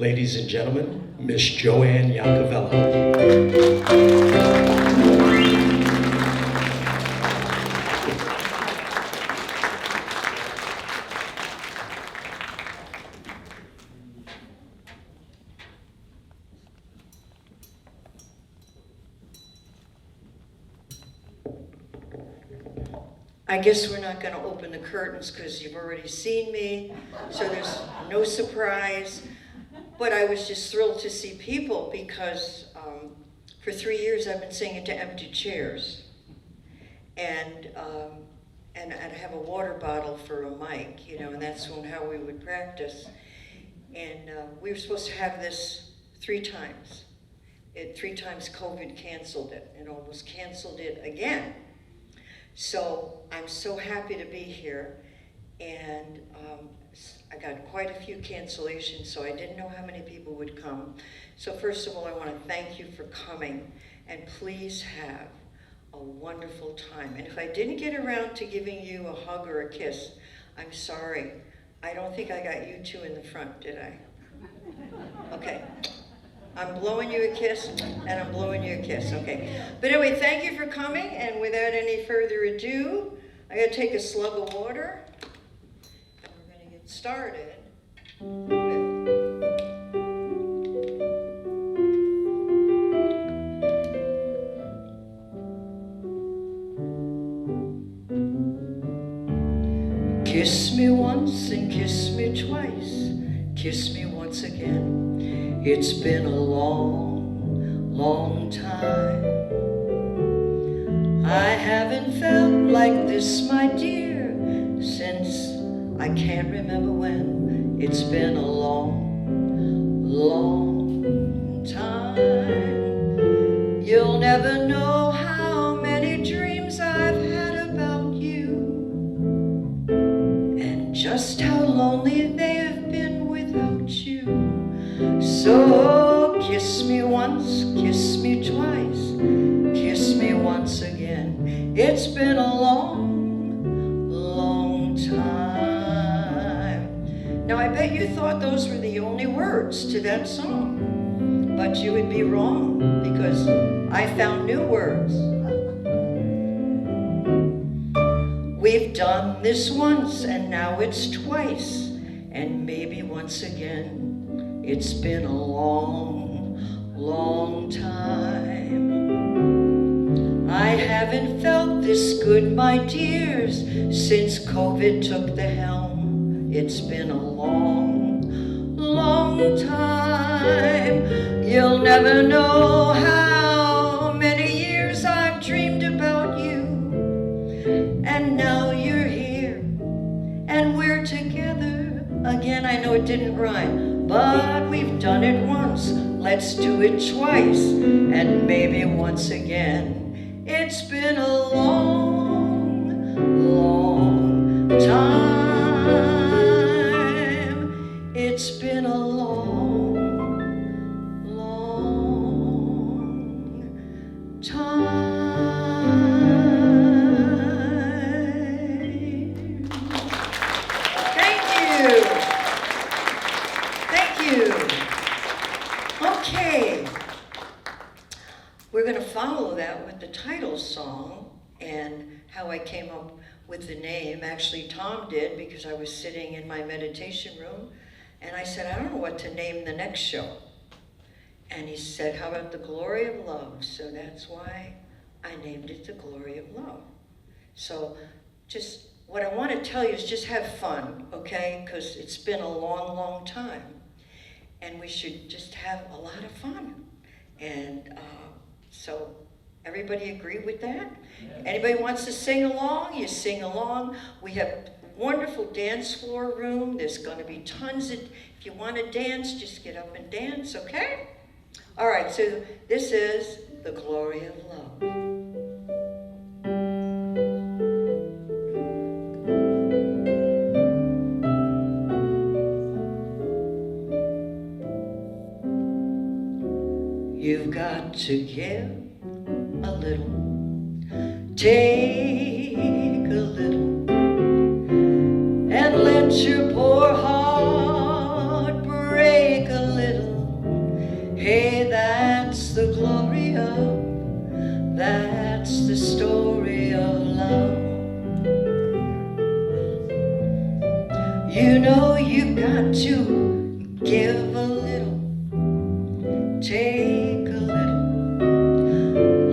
Ladies and gentlemen, Miss Joanne Yacovella. I guess we're not going to open the curtains because you've already seen me, so there's no surprise. But I was just thrilled to see people because for 3 years I've been singing to empty chairs. And I'd have a water bottle for a mic, you know, and that's how we would practice. And we were supposed to have this 3 times. 3 times COVID canceled it and almost canceled it again. So I'm so happy to be here, and I got quite a few cancellations, so I didn't know how many people would come. So first of all, I want to thank you for coming, and please have a wonderful time. And if I didn't get around to giving you a hug or a kiss, I'm sorry. I don't think I got you two in the front, did I? Okay. I'm blowing you a kiss, and I'm blowing you a kiss, okay. But anyway, thank you for coming, and without any further ado, I gotta take a slug of water, and we're gonna get started with kiss me once and kiss me twice, kiss me once again. It's been a long, long time. I haven't felt like this, my dear, since I can't remember when. It's been a long, long time. You'll never know how many dreams I've had about you, and just how lonely they have been without you. So kiss me once, kiss me twice, kiss me once again. It's been a long, long time. Now I bet you thought those were the only words to that song, but you would be wrong because I found new words. We've done this once and now it's twice, and maybe once again. It's been a long, long time. I haven't felt this good, my dears, since COVID took the helm. It's been a long, long time. You'll never know how many years I've dreamed about you. And now you're here, and we're together again. I know it didn't rhyme, but we've done it once, let's do it twice, and maybe once again. It's been a long, long time. It's been a long, long time. Thank you. Okay, we're going to follow that with the title song and how I came up with the name. Actually, Tom did, because I was sitting in my meditation room and I said, I don't know what to name the next show. And he said, how about The Glory of Love? So that's why I named it The Glory of Love. So just what I want to tell you is just have fun, okay? Because it's been a long, long time. And we should just have a lot of fun. And so everybody agree with that? Yeah. Anybody wants to sing along, you sing along. We have wonderful dance floor room. There's going to be tons of, if you want to dance, just get up and dance, okay? All right, so this is The Glory of Love. You've got to give a little, take a little, and let your poor heart break a little. You know you've got to give a little, take a little.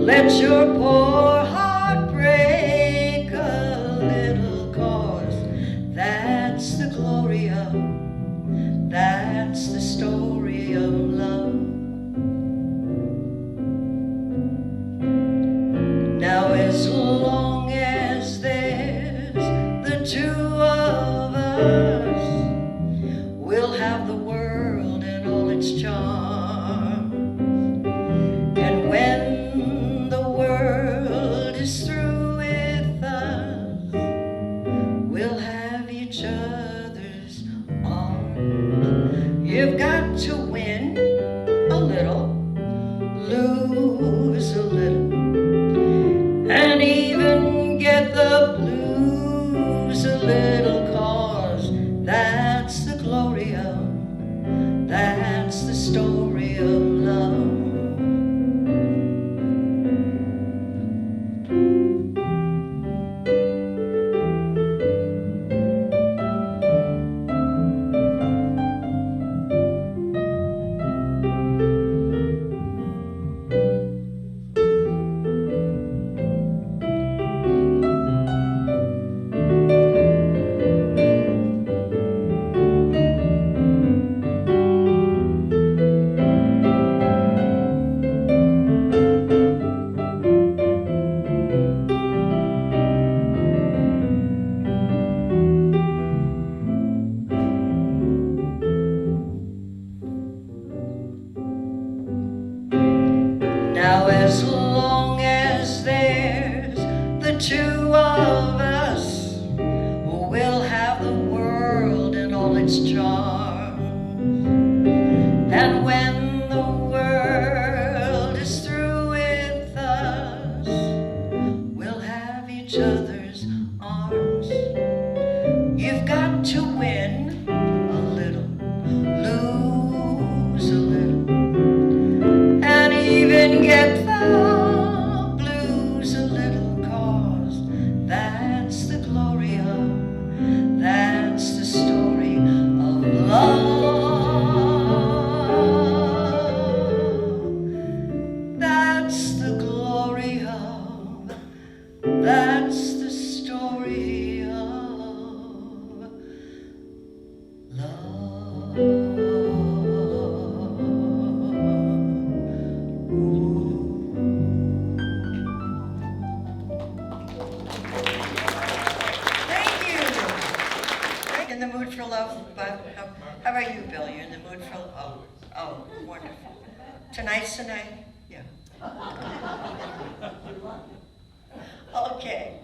Let your poor heart break a little, 'cause that's the glory of, that's the story of love. Now as long as there's the two of us, we'll have the world and all its charm. And when the world is through with us, we'll have each other's arms. You've got to win a little, lose a little, and even get the blues a little, 'cause that's the glory of, that's the story of love. Now as long as there's the two of us, we'll have the world and all its charms. And when the world is through with us, we'll have each other's arms. You've got to win a little, lose a little, and even get the blues a little, 'cause that's the glory of, that's the story of love. That's the glory of, that's the story of love. In the mood for love, but how about you, Bill? You're in the mood for love? Oh, wonderful. Tonight's the night? Yeah. Okay.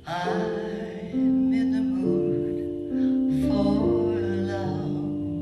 I'm in the mood for love.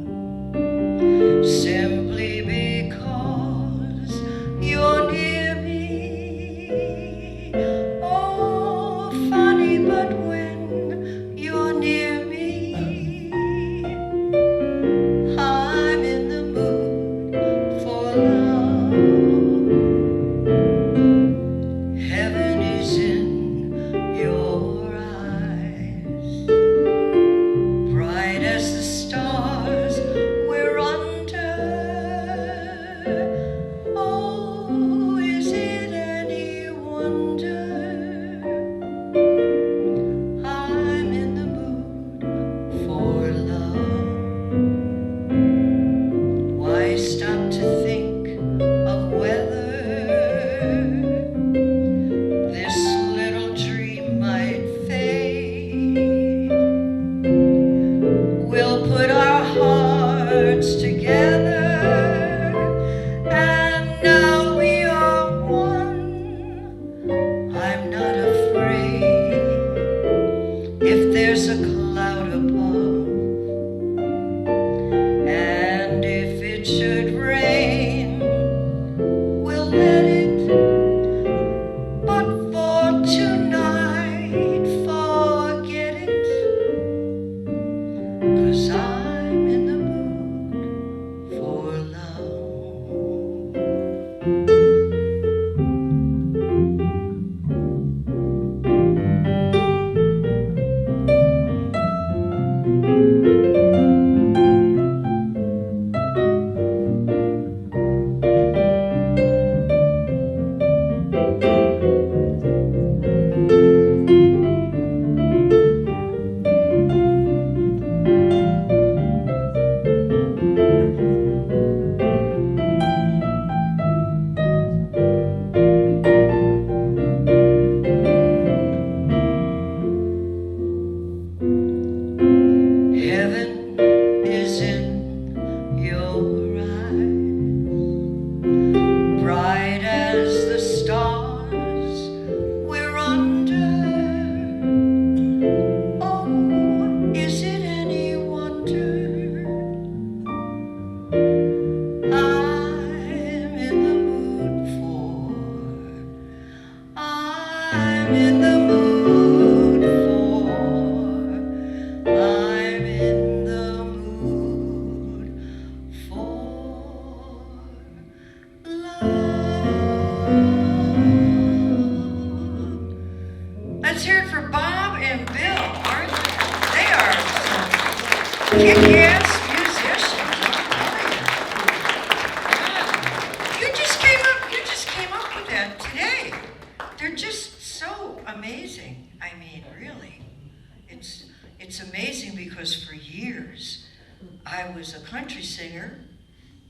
was a country singer,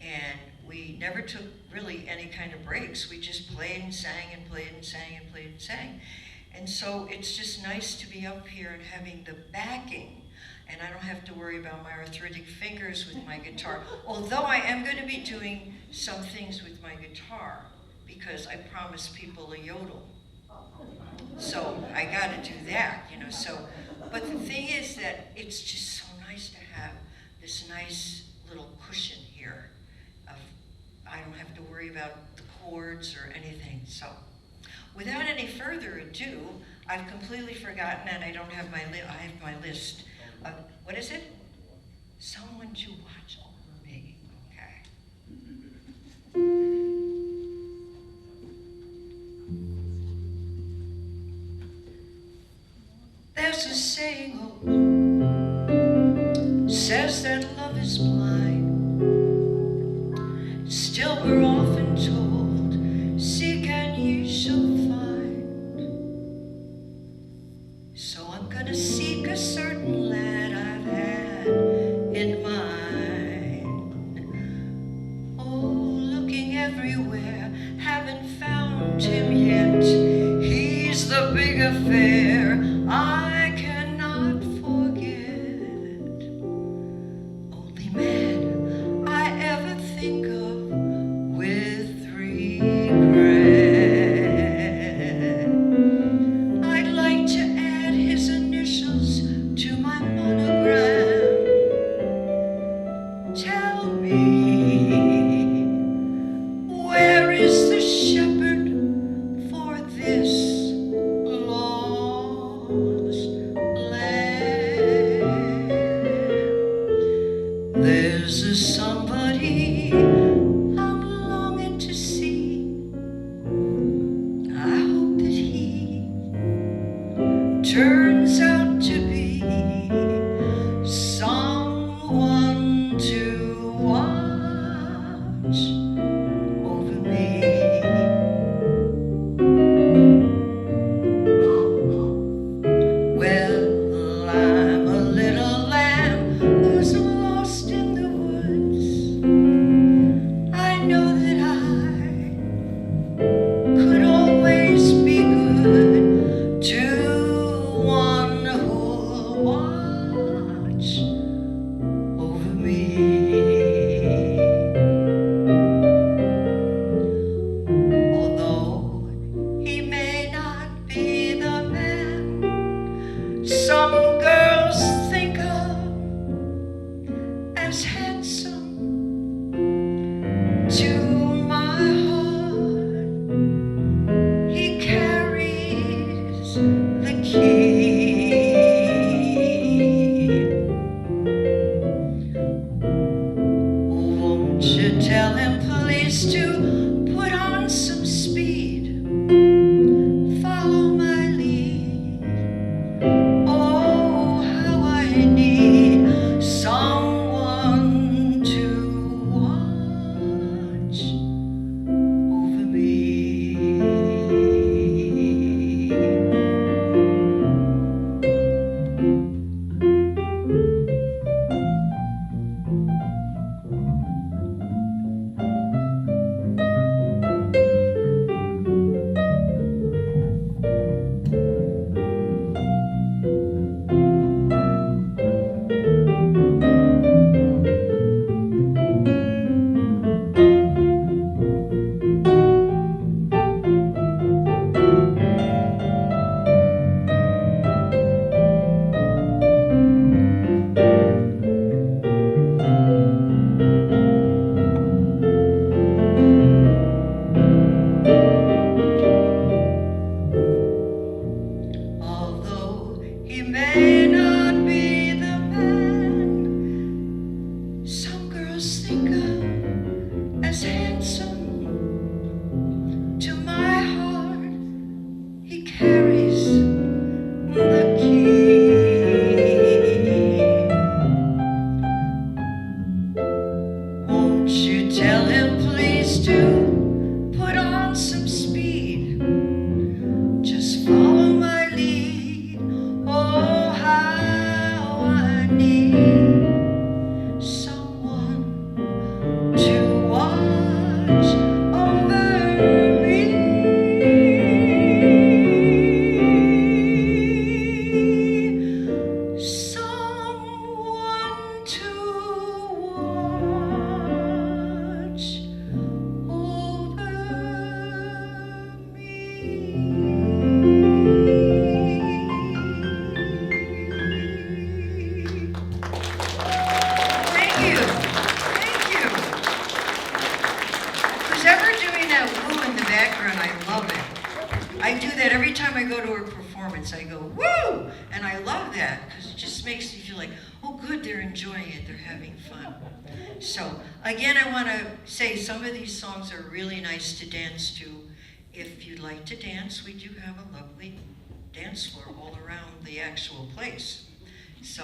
and we never took really any kind of breaks. We just played and sang and played and sang and played and sang. And so it's just nice to be up here and having the backing, and I don't have to worry about my arthritic fingers with my guitar. Although I am going to be doing some things with my guitar, because I promised people a yodel. So I got to do that, you know. So, but the thing is that it's just so nice to have this nice little cushion here. I don't have to worry about the chords or anything. So, without any further ado, I've completely forgotten, and I don't have I have my list. What is it? Someone to watch over me. Okay. There's a saying says that love is blind. Still we're often told, seek and you shall find. So I'm gonna seek a certain lad I've had in mind. Oh, looking everywhere, haven't found him yet. He's the big affair I cannot forget. Only man I ever think of with regret. I'd like to add his initials to my monogram. Tell me, where is the shepherd for this lost lamb? There's a somebody I'm longing to see. I hope that he turns out to be someone to watch over me. Well, I'm a little lamb who's lost in the woods. I know that I could always be good to one who'll watch over me. Although he may not be the man some girls think of as handsome, to my heart he carries the key. Won't you tell him please to put on some speed, follow my lead. Oh, how I need someone to watch over me. Although he may not be the man some girls think of as handsome, to my heart he carries the key. Won't you tell him please to put on some speed, just follow my lead. Oh, how I need someone performance, I go, woo! And I love that because it just makes me feel like, oh good, they're enjoying it, they're having fun. So again, I want to say some of these songs are really nice to dance to. If you'd like to dance, we do have a lovely dance floor all around the actual place. So,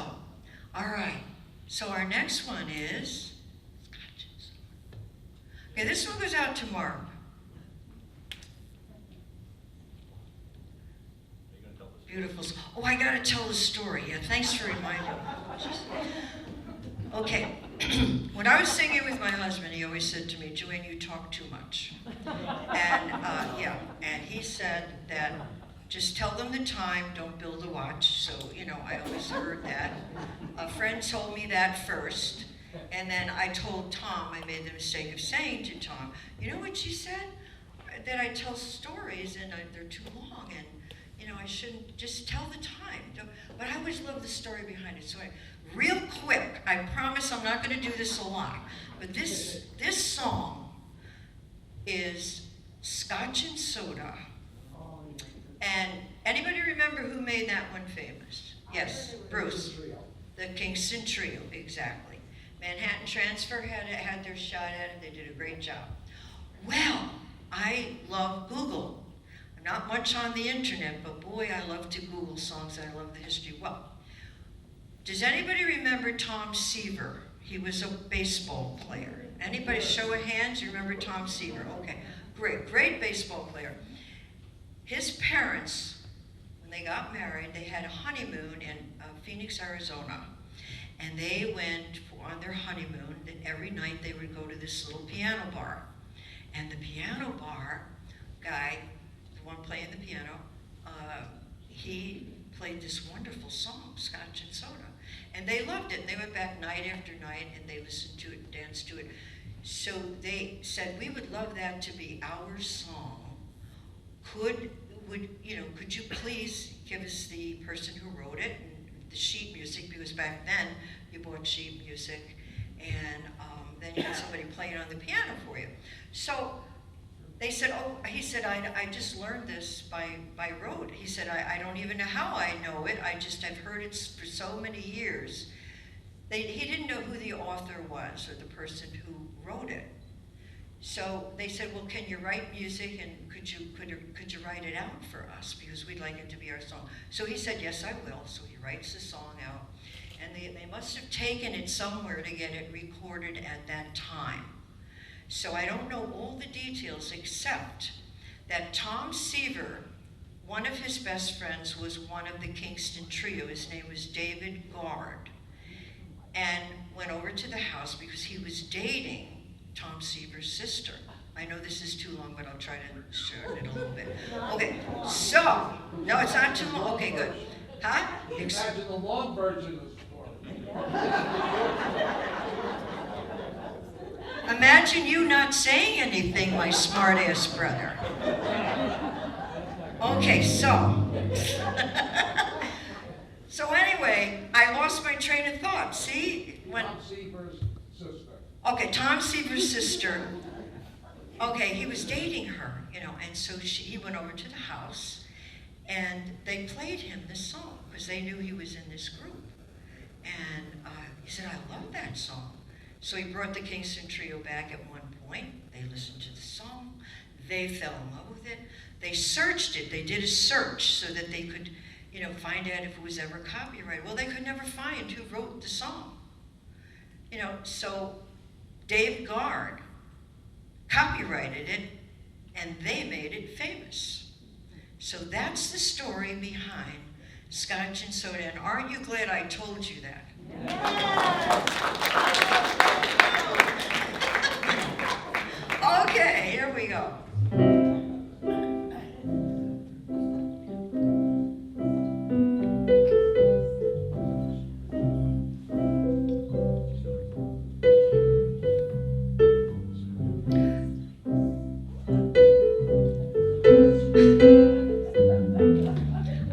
all right. So our next one is, okay, this one goes out to Mark. Beautiful. Oh, I gotta tell the story. Yeah, thanks for reminding me. Okay, when I was singing with my husband, he always said to me, Joanne, you talk too much. And yeah, and he said that just tell them the time, don't build a watch. So, you know, I always heard that. A friend told me that first, and then I told Tom, I made the mistake of saying to Tom, you know what she said? That I tell stories and they're too long, and you know, I shouldn't just tell the time. But I always love the story behind it. So real quick, I promise I'm not going to do this a lot, but this song is Scotch and Soda. And anybody remember who made that one famous? Yes, Bruce. The Kingston Trio, exactly. Manhattan Transfer had their shot at it. They did a great job. Well, I love Google. I'm not much on the internet, but boy, I love to Google songs and I love the history. Well, does anybody remember Tom Seaver? He was a baseball player. Anybody, show of hands, you remember Tom Seaver? Okay, great baseball player. His parents, when they got married, they had a honeymoon in Phoenix, Arizona. And they went on their honeymoon, and every night they would go to this little piano bar. And the piano bar guy, the one playing the piano, he played this wonderful song, Scotch and Soda. And they loved it. And they went back night after night and they listened to it and danced to it. So they said, we would love that to be our song. Could you please give us the person who wrote it and the sheet music, because back then you bought sheet music and then you had somebody playing on the piano for you. So they said, oh, he said, I just learned this by rote. He said, I don't even know how I know it. I've heard it for so many years. He didn't know who the author was or the person who wrote it. So they said, well, can you write music and could you write it out for us? Because we'd like it to be our song. So he said, yes, I will. So he writes the song out. And they must have taken it somewhere to get it recorded at that time. So I don't know all the details except that Tom Seaver, one of his best friends, was one of the Kingston Trio. His name was David Guard. And went over to the house because he was dating Tom Seaver's sister. I know this is too long, but I'll try to shorten it a little bit. Okay, so, no, it's not too long. Okay, good. Huh? Imagine the long version of the story. Imagine you not saying anything, my smart-ass brother. Okay, so. So anyway, I lost my train of thought. See? Tom Seaver's sister. Okay, Tom Seaver's sister. Okay, he was dating her, you know, and so he went over to the house, and they played him this song because they knew he was in this group. And he said, I love that song. So he brought the Kingston Trio back at one point. They listened to the song. They fell in love with it. They searched it. They did a search so that they could, you know, find out if it was ever copyrighted. Well, they could never find who wrote the song. You know, so Dave Guard copyrighted it, and they made it famous. So that's the story behind Scotch and Soda. And aren't you glad I told you that? Okay, here we go.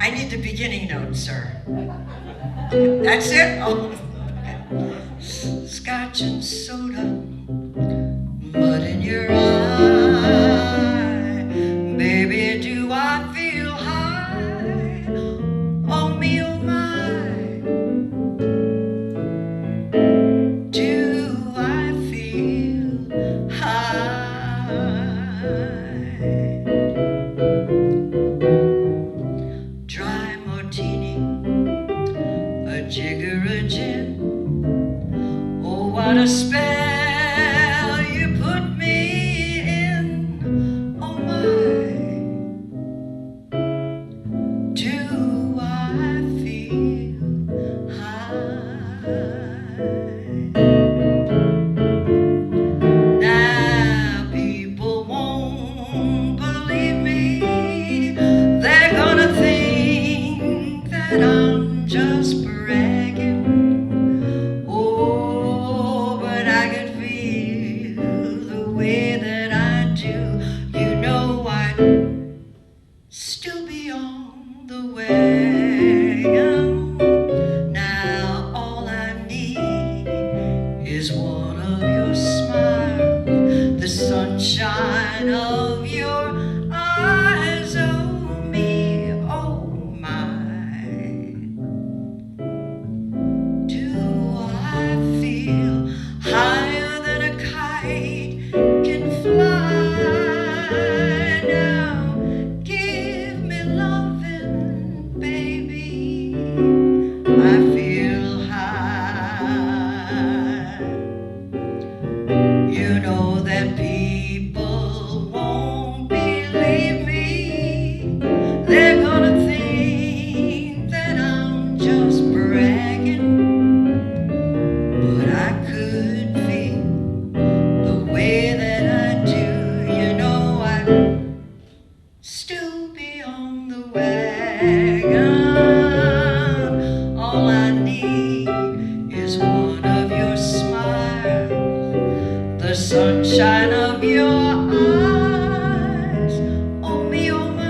I need the beginning note, sir. That's it? Oh. Scotch and soda. one of your smiles, the sunshine of your eyes. Oh me, oh my, do I feel higher than a kite can fly? Now give me loving, baby, I feel high. You know that people won't believe me. They're gonna think that I'm just bragging, but I could feel the way that I do. You know I'd still be on the wagon. All I need is one of your smiles, the sunshine of your eyes. Oh me, oh my,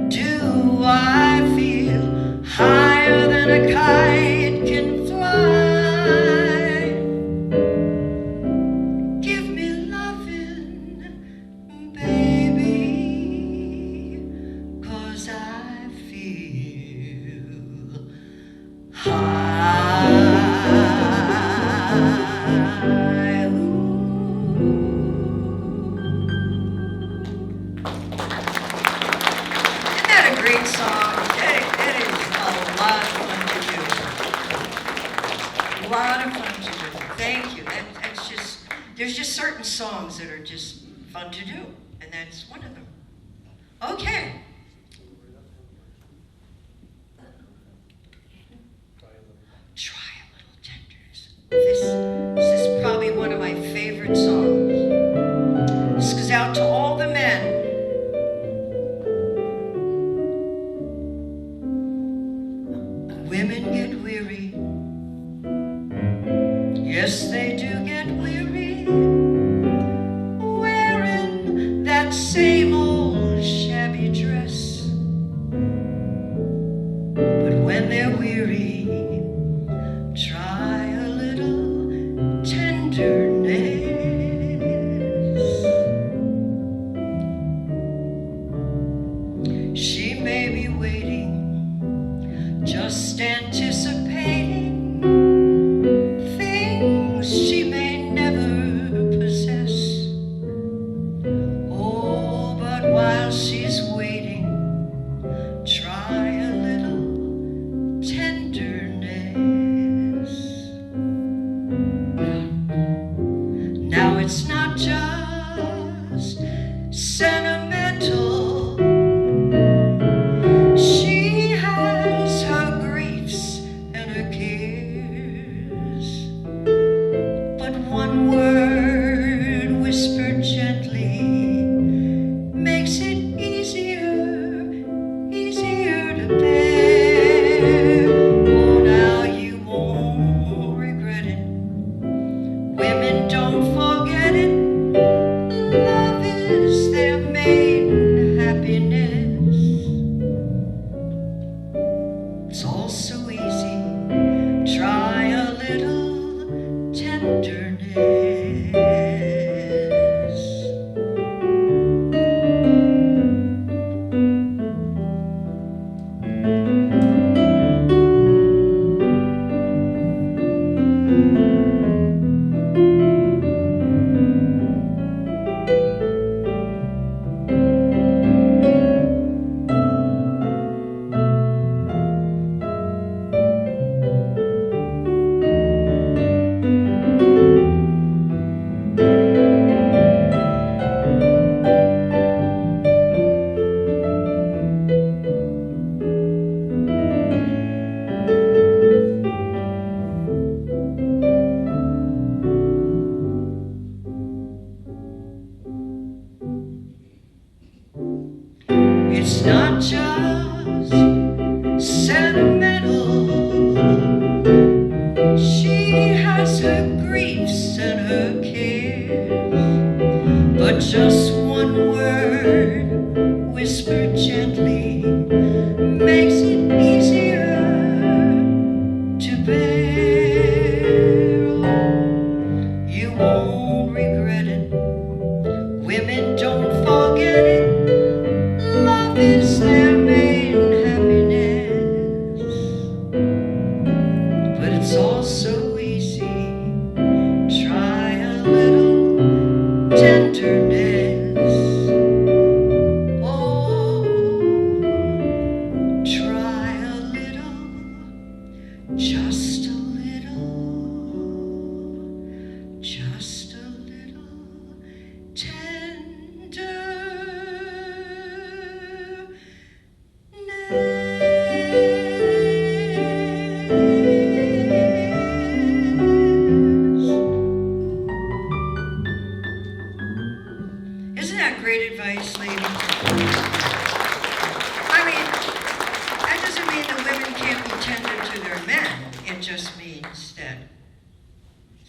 do I feel higher than a kite can fly? Give me loving, baby, 'cause I feel high. Isn't that a great song? It is a lot of fun to do. A lot of fun to do. Thank you. That's just, there's just certain songs that are just fun to do, and that's one of them. Okay. Try a little tenderness. This is probably one of my favorite songs. This goes out to all the men. Women get weary. Yes, they do get weary, wearing that same old shabby dress. But when they're weary, try a little tenderness. She may be waiting, just anticipating things she may never possess. Oh, but while she's waiting, try a little tenderness. Now it's not just sentimental. She has her griefs and her cares, but one word whispered gently makes it easier to bear. Oh, now you won't regret it. Women, don't forget it. Love is their main happiness. It's all so easy. Try a little tenderness.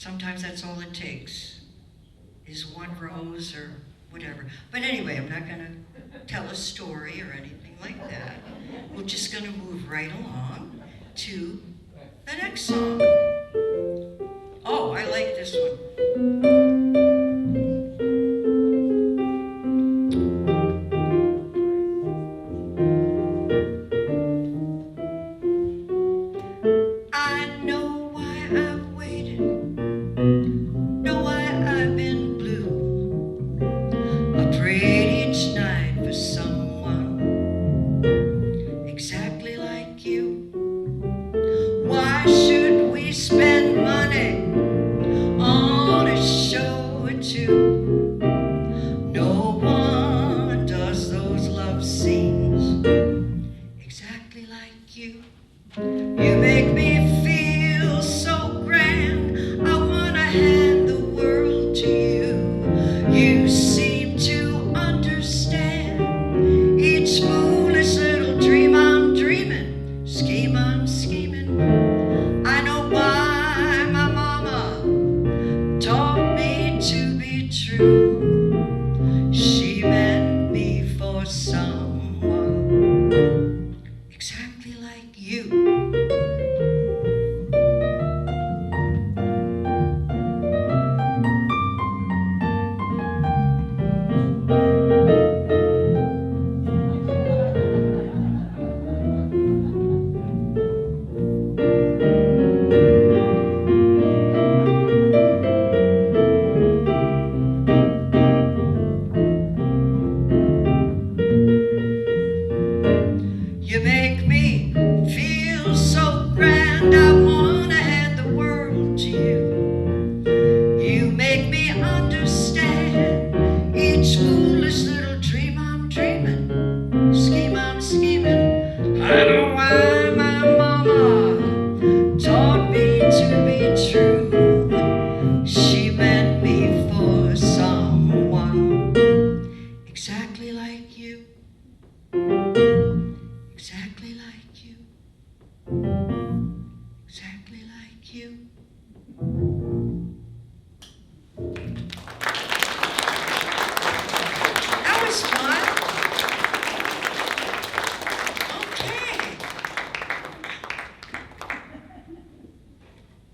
Sometimes that's all it takes, is one rose or whatever. But anyway, I'm not gonna tell a story or anything like that. We're just gonna move right along to the next song. Oh, I like this one. I know why I've waited, know why I've been blue. I prayed each night for someone exactly like you. Why should we spend money on a show or two? No one does those love scenes exactly like you. You make me feel so grand, I wanna hand the world to you. You seem to understand each foolish little dream I'm dreaming, scheme I'm scheming. I know why my mama taught me to be true. She meant me for someone exactly like you. You make me feel so grand, I wanna hand the world to you. You make me understand each foolish little dream I'm dreaming, scheme I'm scheming. I know why my mama taught me to be true. She meant me for someone exactly like you. Exactly like you. Exactly like you. That was fun. Okay.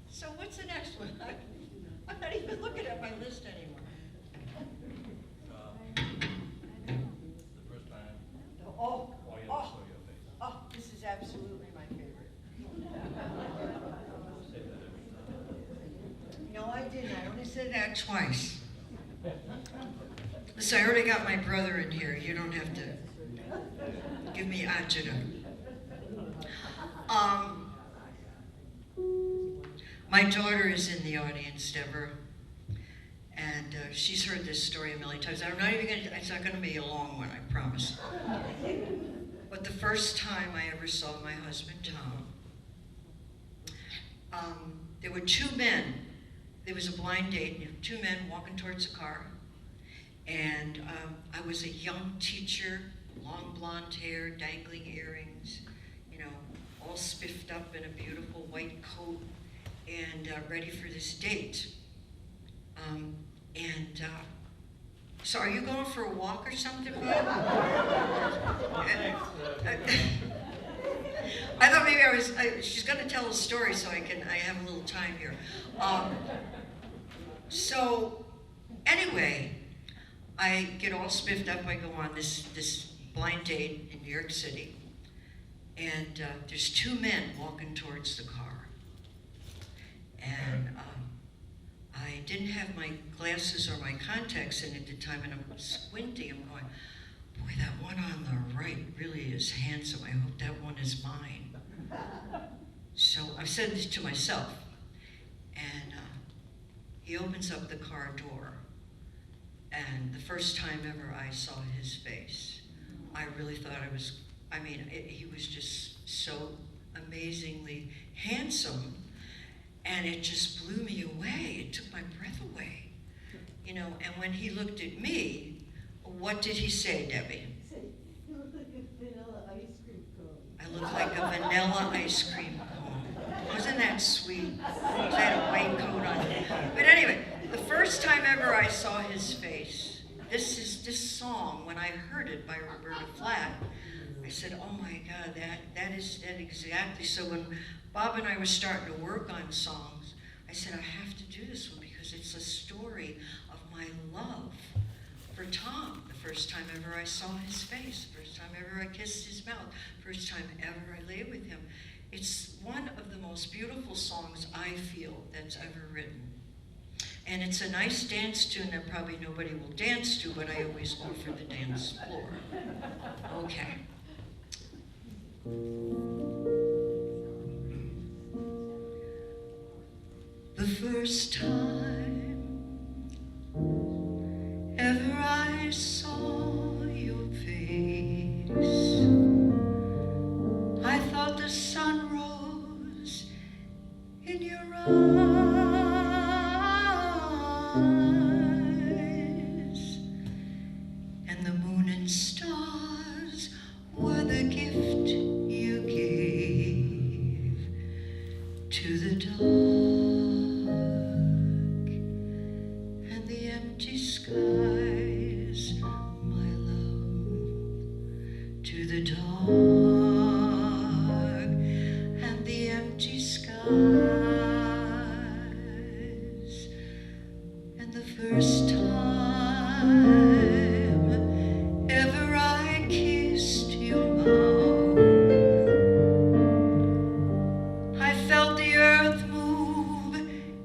So what's the next one? I'm not even looking at my list anymore. The first time. Oh, Oh, yeah, oh, show your face. oh, this is absolutely my favorite. No, I didn't. I only said that twice. Listen, I already got my brother in here. You don't have to give me agita. My daughter is in the audience, Deborah, and she's heard this story a million times. I'm not even gonna, it's not gonna be a long one, I promise. But the first time I ever saw my husband, Tom, there were two men. There was a blind date, and there were two men walking towards the car. And I was a young teacher, long blonde hair, dangling earrings, you know, all spiffed up in a beautiful white coat, and ready for this date. So are you going for a walk or something, Bob? I thought maybe she's going to tell a story so I have a little time here. So anyway, I get all spiffed up. I go on this blind date in New York City, and there's two men walking towards the car. And I didn't have my glasses or my contacts in at the time, and I'm squinting. I'm going, boy, that one on the right really is handsome. I hope that one is mine. So I said this to myself, and he opens up the car door, and the first time ever I saw his face, I really thought he was just so amazingly handsome, and it just blew me away. It took my breath away, you know. And when he looked at me, what did he say, Debbie? He said, "You look like a vanilla ice cream cone." I look like a vanilla ice cream cone. Wasn't that sweet? I had a white coat on. when I heard it by Roberta Flack, I said, oh my God, that is it exactly. So when Bob and I were starting to work on songs, I said, I have to do this one because it's a story of my love for Tom. The first time ever I saw his face, first time ever I kissed his mouth, first time ever I lay with him. It's one of the most beautiful songs I feel that's ever written. And it's a nice dance tune that probably nobody will dance to, but I always offer the dance floor. Okay. The first time ever I saw your face, I thought the sun rose in your eyes, and the moon and stars were the gift you gave to the dark and the empty skies, my love, to the dark and the empty skies. And the first time ever I kissed your mouth, I felt the earth move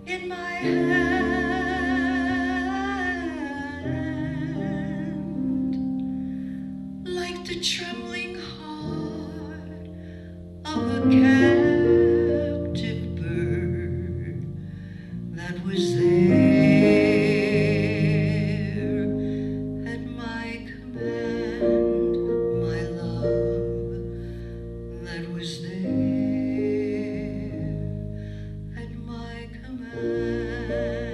in my hand, like the trembling heart of a captive bird that was there at my command, my love, that was there at my command.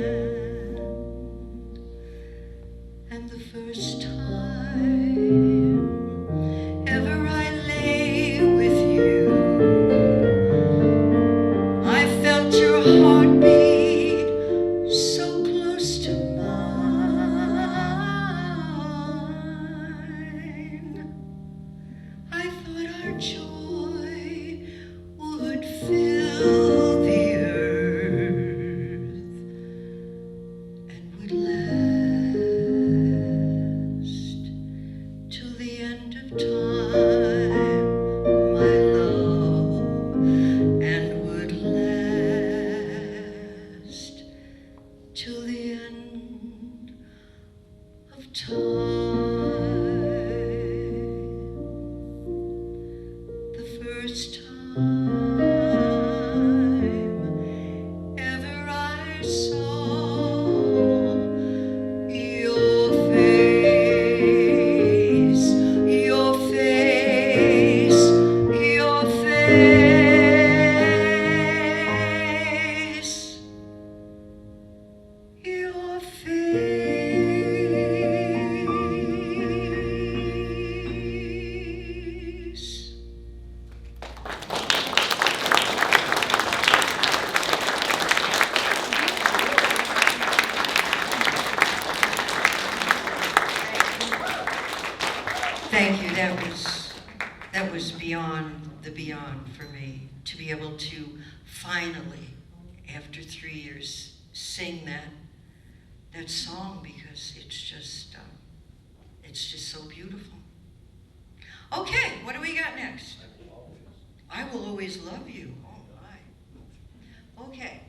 And the first time ever I lay with you, I felt your heartbeat so close to mine. I thought our joy would fill the earth and would last till the end of time, my love, and would last till the end of time. The first time ever I saw your face, your face, your face, your face. Thank you. That was beyond the beyond for me to be able to finally, after 3 years, sing that song because it's just so beautiful. Okay, what do we got next? I Will Always Love You. Oh my. Okay.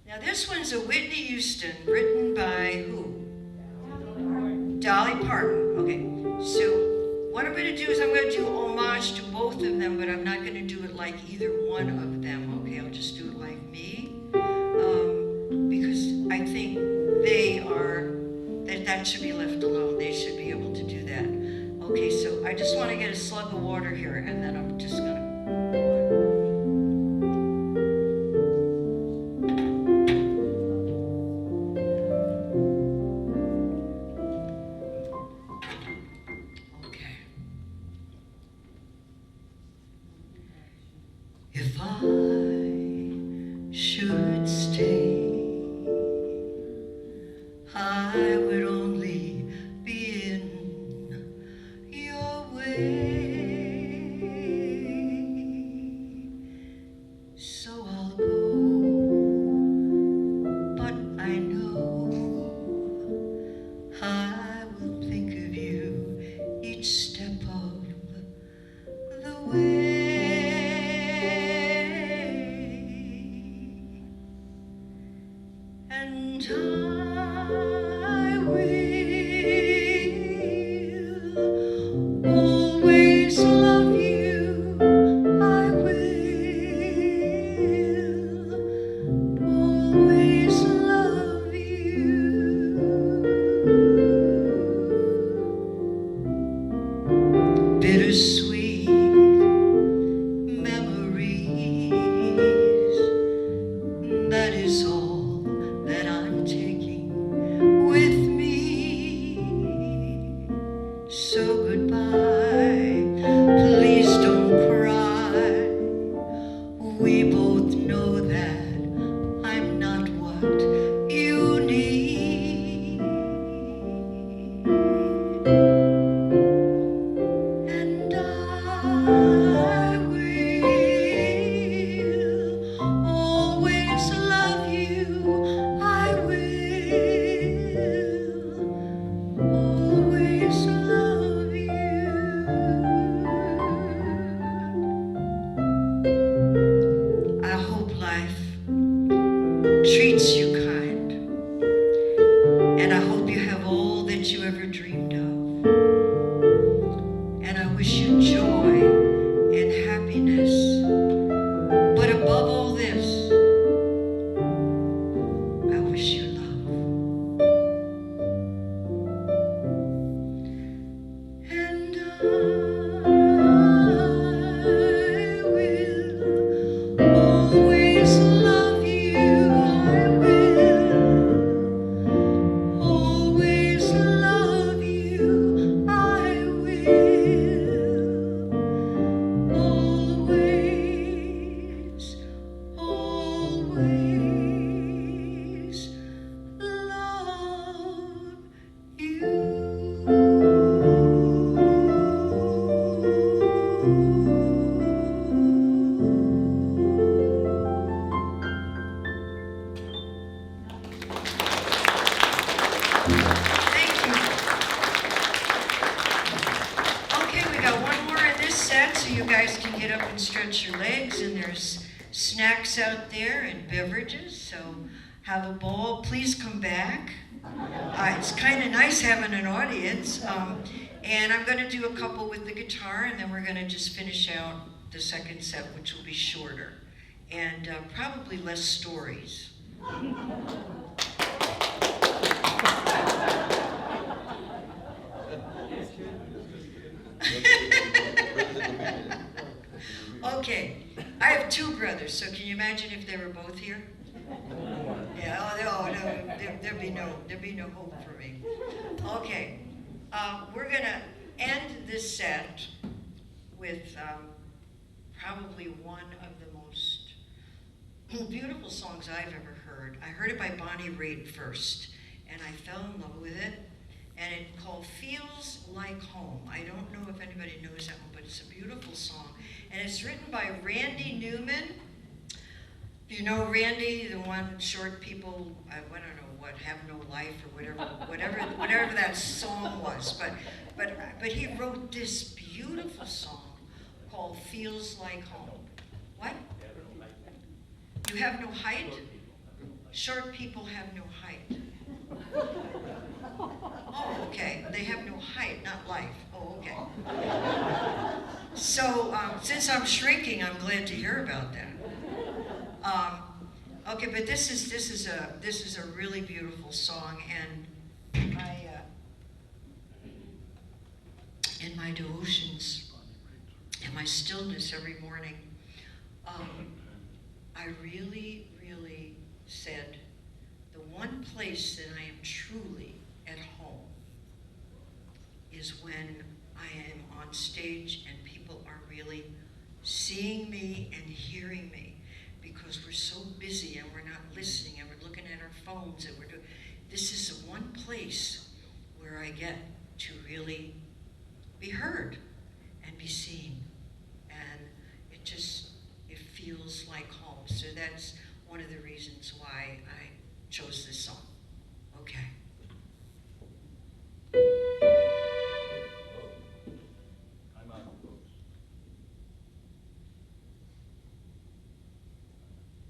Now this one's a Whitney Houston, written by who? Dolly Parton. Okay. So what I'm going to do is I'm going to do homage to both of them, but I'm not going to do it like either one of them. Okay, I'll just do it like me, because I think that should be left alone. They should be able to do that. Okay, so I just want to get a slug of water here, and then I'm just going to. If I should stay, I would only be in and I will always love you. I will always love you. Bittersweet memories, that is all that I'm taking with me. So goodbye, please don't cry. We both know that I'm not what you need. And I will always love you. I will always love you. I hope life treats you kind, and I hope you have all that you ever dreamed of. And I wish you joy and happiness. But above all this, I wish you love. And I will always love you. I will always love you. I will always, always love Thank you. Okay, we got one more in this set, so you guys can get up and stretch your legs, and there's snacks out there and beverages, so have a ball. Please come back. It's kind of nice having an audience, and I'm going to do a couple with the guitar, and then we're going to just finish out the second set, which will be shorter, and probably less stories. Okay, I have two brothers, so can you imagine if they were both here? Yeah, oh, no, there'd be no hope for me. Okay, we're gonna end this set with probably one of the most beautiful songs I've ever heard. I heard it by Bonnie Raitt first, and I fell in love with it. And it's called Feels Like Home. I don't know if anybody knows that one, but it's a beautiful song. And it's written by Randy Newman. You know Randy, the one short people, I don't know what, have no life or whatever that song was. But he wrote this beautiful song called Feels Like Home. What? You have no height? Short people have no height. Oh, okay. They have no height, not life. Oh, okay. So, since I'm shrinking, I'm glad to hear about that. Okay, but this is a really beautiful song, and in my devotions and my stillness every morning, I really, really said, the one place that I am truly at home is when I am on stage and people are really seeing me and hearing me, because we're so busy and we're not listening and we're looking at our phones and we're doing, this is the one place where I get to really be heard and be seen, and it feels like home. So that's one of the reasons why I chose this song. Okay. I'm out, folks.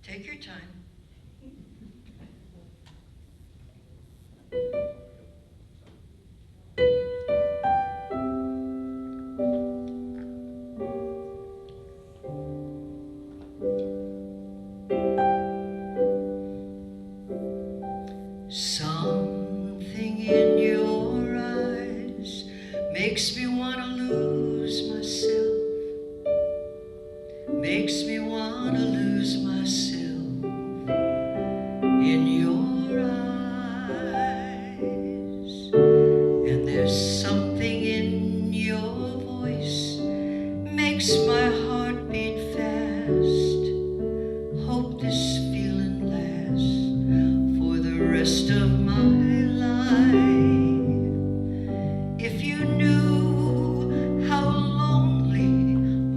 Take your time. Something in your eyes makes me want to lose myself, makes me want to lose myself in your eyes. And there's something in your voice makes my heart beat fast. Hope this feeling lasts for the rest of my life. If you knew how lonely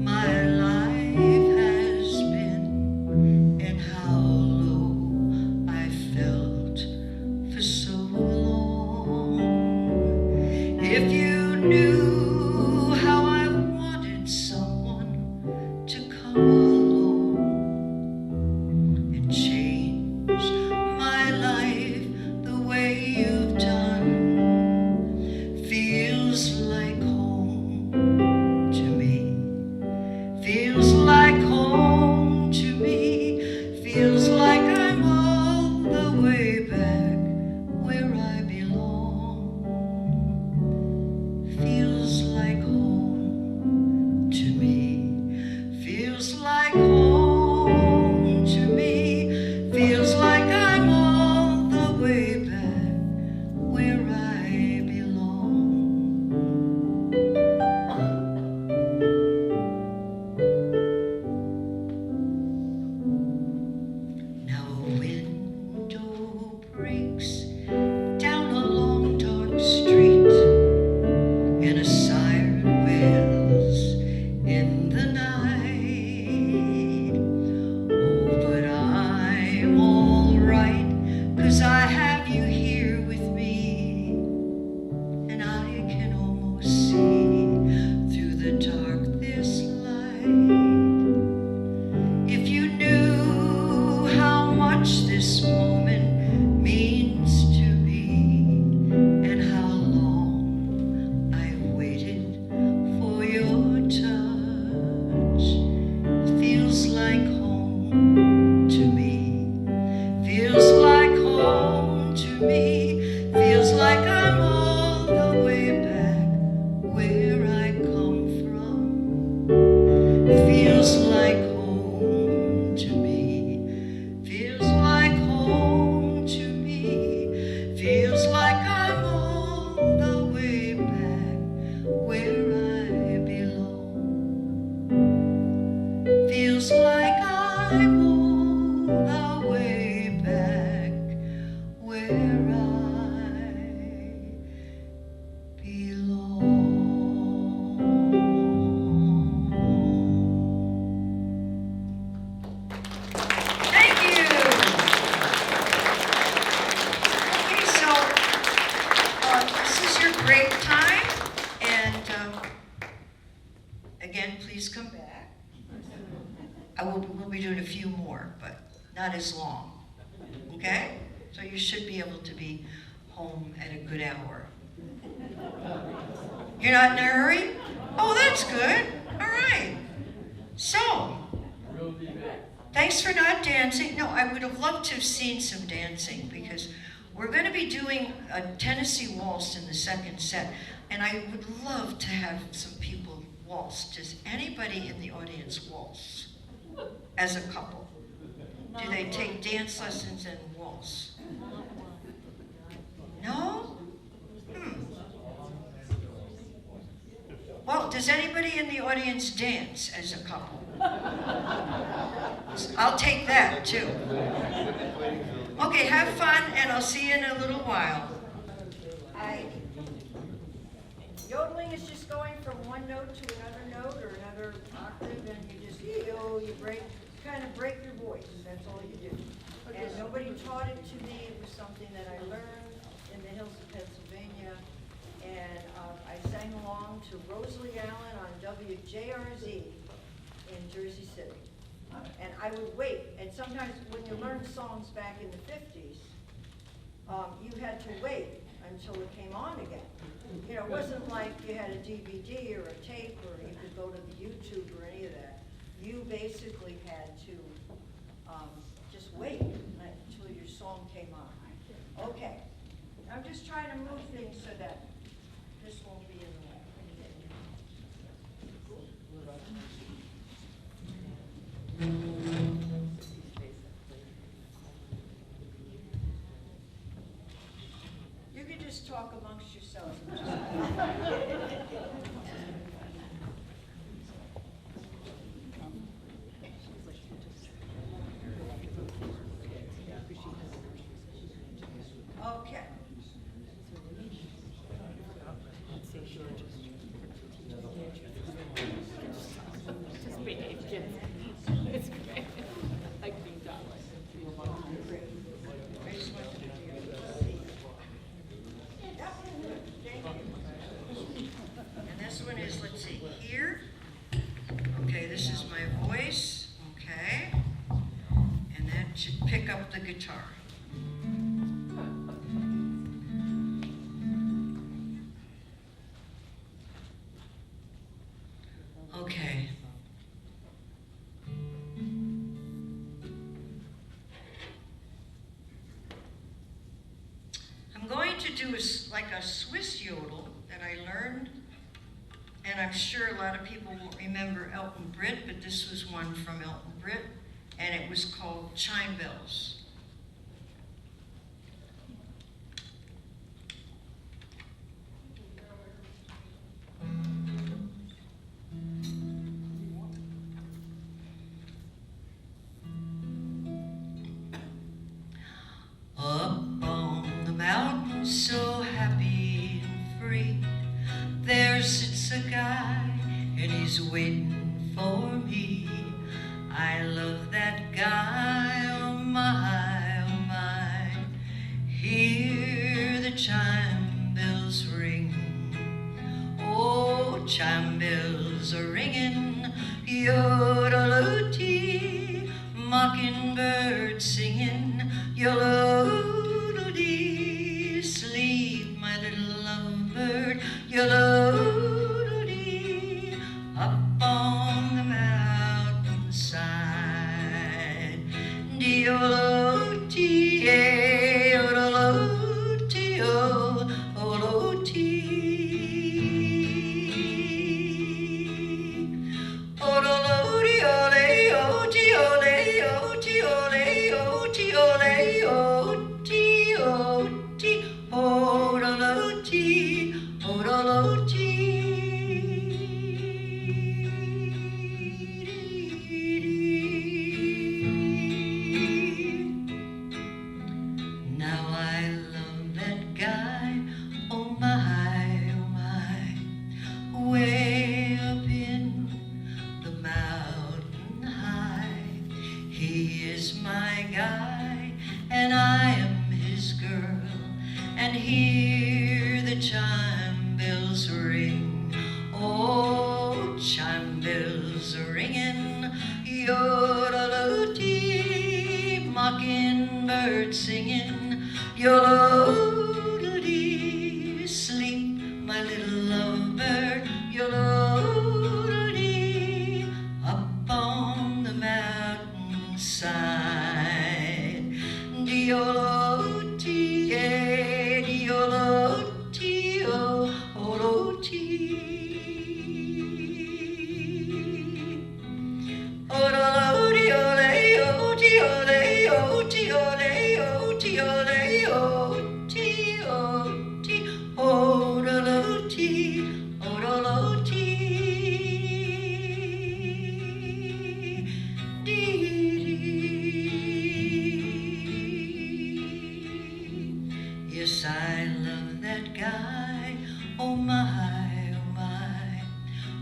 my life has been, and how low I felt for so long, if you knew how I wanted someone to come along and change my life the way you've done, feels like home to me, feels like home to me, feels like I'm all the way back where I belong, feels like home to me, feels like home to me, feels like I'm all the way back where I belong. Now a window breaks down a long dark street, and a siren wails in the night. Oh, but I'm alright, 'cause I have you here with me, and I can almost see through the dark this light. If you knew how much this moment means to me, and how long I've waited for your touch, it feels like home to me, feels like home to me, feels like I'm all the way back where I come from, feels like home to me, feels like home to me, feels like I'm all the way back where I belong, feels like I'm all the way back where I belong. Thank you. Okay, so this is your break time, and again, please come back. We'll be doing a few more, but not as long. Okay? So you should be able to be home at a good hour. You're not in a hurry? Oh, that's good. All right. So, thanks for not dancing. No, I would have loved to have seen some dancing, because we're going to be doing a Tennessee waltz in the second set, and I would love to have some people waltz. Does anybody in the audience waltz as a couple? Do they take dance lessons and waltz? No? Well, does anybody in the audience dance as a couple? I'll take that too. Okay, have fun, and I'll see you in a little while. Yodeling is just going from one note to another note or another octave, and you just go, you kind of break your voice. That's all you do. And nobody taught it to me. It was something that I learned in the hills of Pennsylvania. And I sang along to Rosalie Allen on WJRZ in Jersey City. And I would wait. And sometimes when you learned songs back in the 50s, you had to wait until it came on again. You know, it wasn't like you had a DVD or a tape or you could go to the YouTube or any of that. You basically had to just wait until your song came on. Okay. I'm just trying to move things so that this won't be in the way. You can just talk amongst yourselves. Okay. Just behave, kids. It's great. Like being taught. I just want you to be able to see. Yep, thank you. And this one is, let's see, here. Okay, this is my voice, okay? And that should pick up the guitar. Okay. I'm going to do like a Swiss yodel that I learned, and I'm sure a lot of people won't remember Elton Britt, but this was one from Elton Britt, and it was called Chime Bells. Up on the mountain, so happy and free, there sits a guy, and he's waiting for me. I love that guy, oh my, oh my. Hear the chime bells ring. Oh, chime bells are ringing, yodeloo-tee, mockingbird singing, yodeloo-dee. Sleep, my little lovebird, yodeloo-dee. Up on the mountainside, dee-yodeloo-tee, yodeloo-tee, oh, oh-doo-tee. Now I love that guy, oh my, way up in the mountain high. He is my guy, and I am his girl, and hear the chime bells ring. Oh, chime bells are ringing, yodeloo-tee, mockingbird singing, yodeloo-dee. Sleep, my little lovebird, yodeloo-dee. Up on the mountainside, dee-yodeloo-tee, dee-yodeloo-tee, oh, oh-doo-tee. Yes, I love that guy, oh my,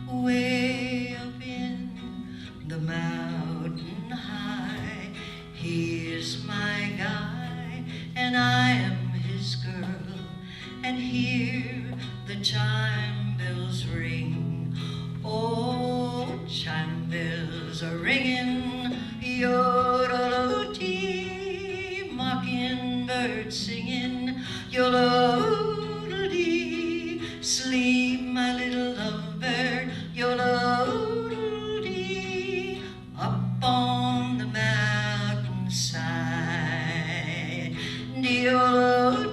way up in the mountain high. He is my guy, and I am his girl, and hear the chime bells ring. Oh, chime bells are ringing, yodeloo-tee, mockingbird singing, yodeloo-dee. Sleep, my little lovebird, yodeloo-dee. Up on the mountainside, yodeloo-dee.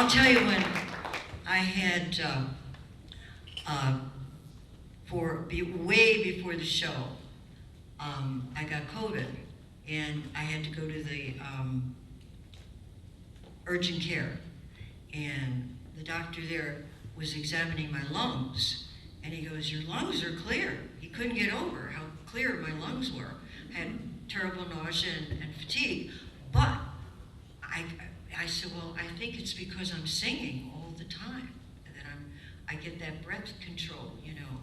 I'll tell you when I had, way before the show, I got COVID, and I had to go to the urgent care, and the doctor there was examining my lungs, and he goes, "Your lungs are clear." He couldn't get over how clear my lungs were. I had terrible nausea and fatigue, but I said, well, I think it's because I'm singing all the time, that I get that breath control, you know.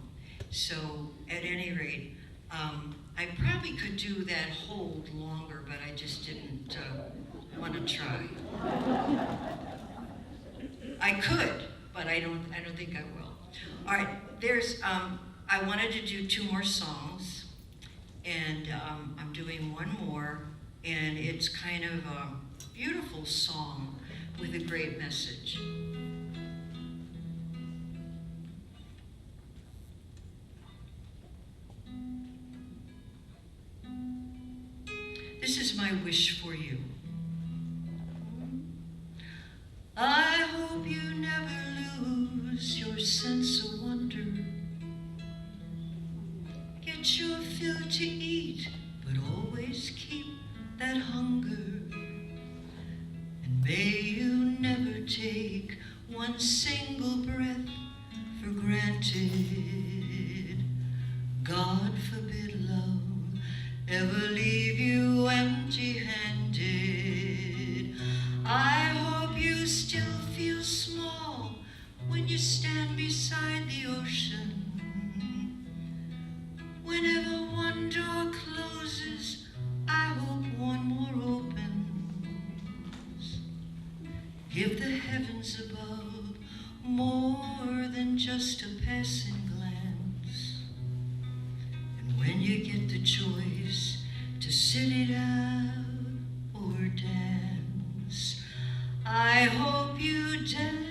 So at any rate, I probably could do that hold longer, but I just didn't want to try. I could, but I don't think I will. All right, I wanted to do 2 more songs, and I'm doing one more, and it's kind of a beautiful song with a great message. This is my wish for you. I hope you never lose your sense of wonder. Get your fill to eat, but always keep that hunger. And may you never take one single breath for granted. God forbid, love, ever leave you empty-handed. I hope you still feel small when you stand beside the ocean. Whenever one door closes, I hope one more opens. Give the heavens above more than just a passing glance. And when you get the choice to sit it out or dance, I hope you dance.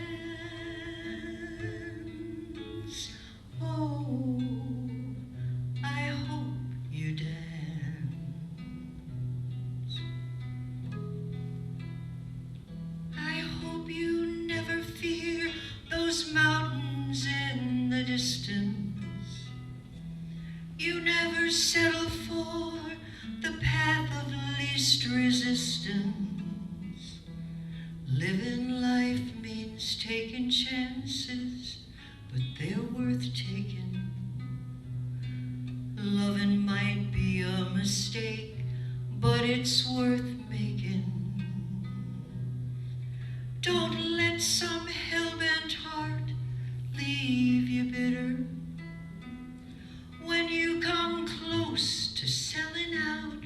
Oh, I hope you dance. I hope you never fear those mountains in the distance. You never settle for the path of least resistance. Living life means taking chances, but they're worth taking. Loving might be a mistake, but it's worth making. Don't let some hell-bent heart leave you bitter. When you come close to selling out,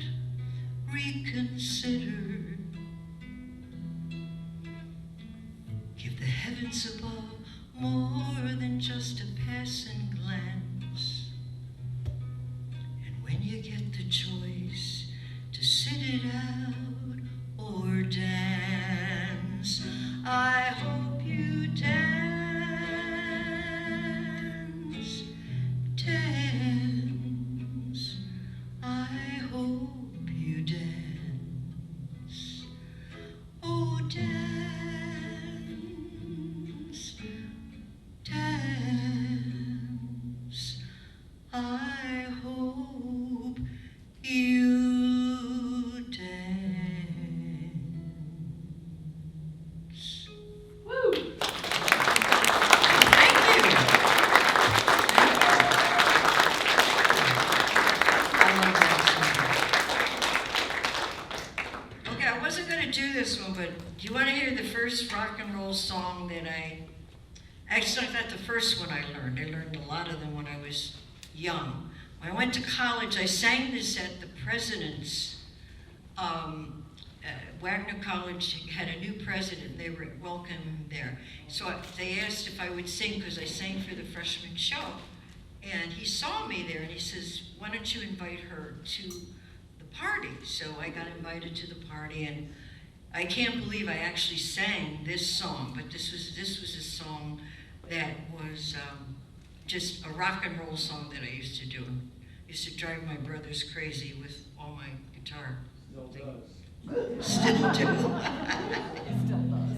reconsider. Give the heavens above more than just a passing glance. And when you get the choice to sit it out or dance, I hope you dance, dance. I hope you dance. Oh, dance, dance. I hope you dance. Woo! Thank you. I love that song. Okay, I wasn't going to do this one, but do you want to hear the first rock and roll song that actually, not the first one I learned. I learned a lot of them when I was young. When I went to college, I sang this at the president's, Wagner College had a new president. They were welcome there. So they asked if I would sing, because I sang for the freshman show. And he saw me there, and he says, why don't you invite her to the party? So I got invited to the party, and I can't believe I actually sang this song, but this was a song that was just a rock and roll song that I used to do. I used to drive my brothers crazy with all my guitar. Still does. Still do. It still does.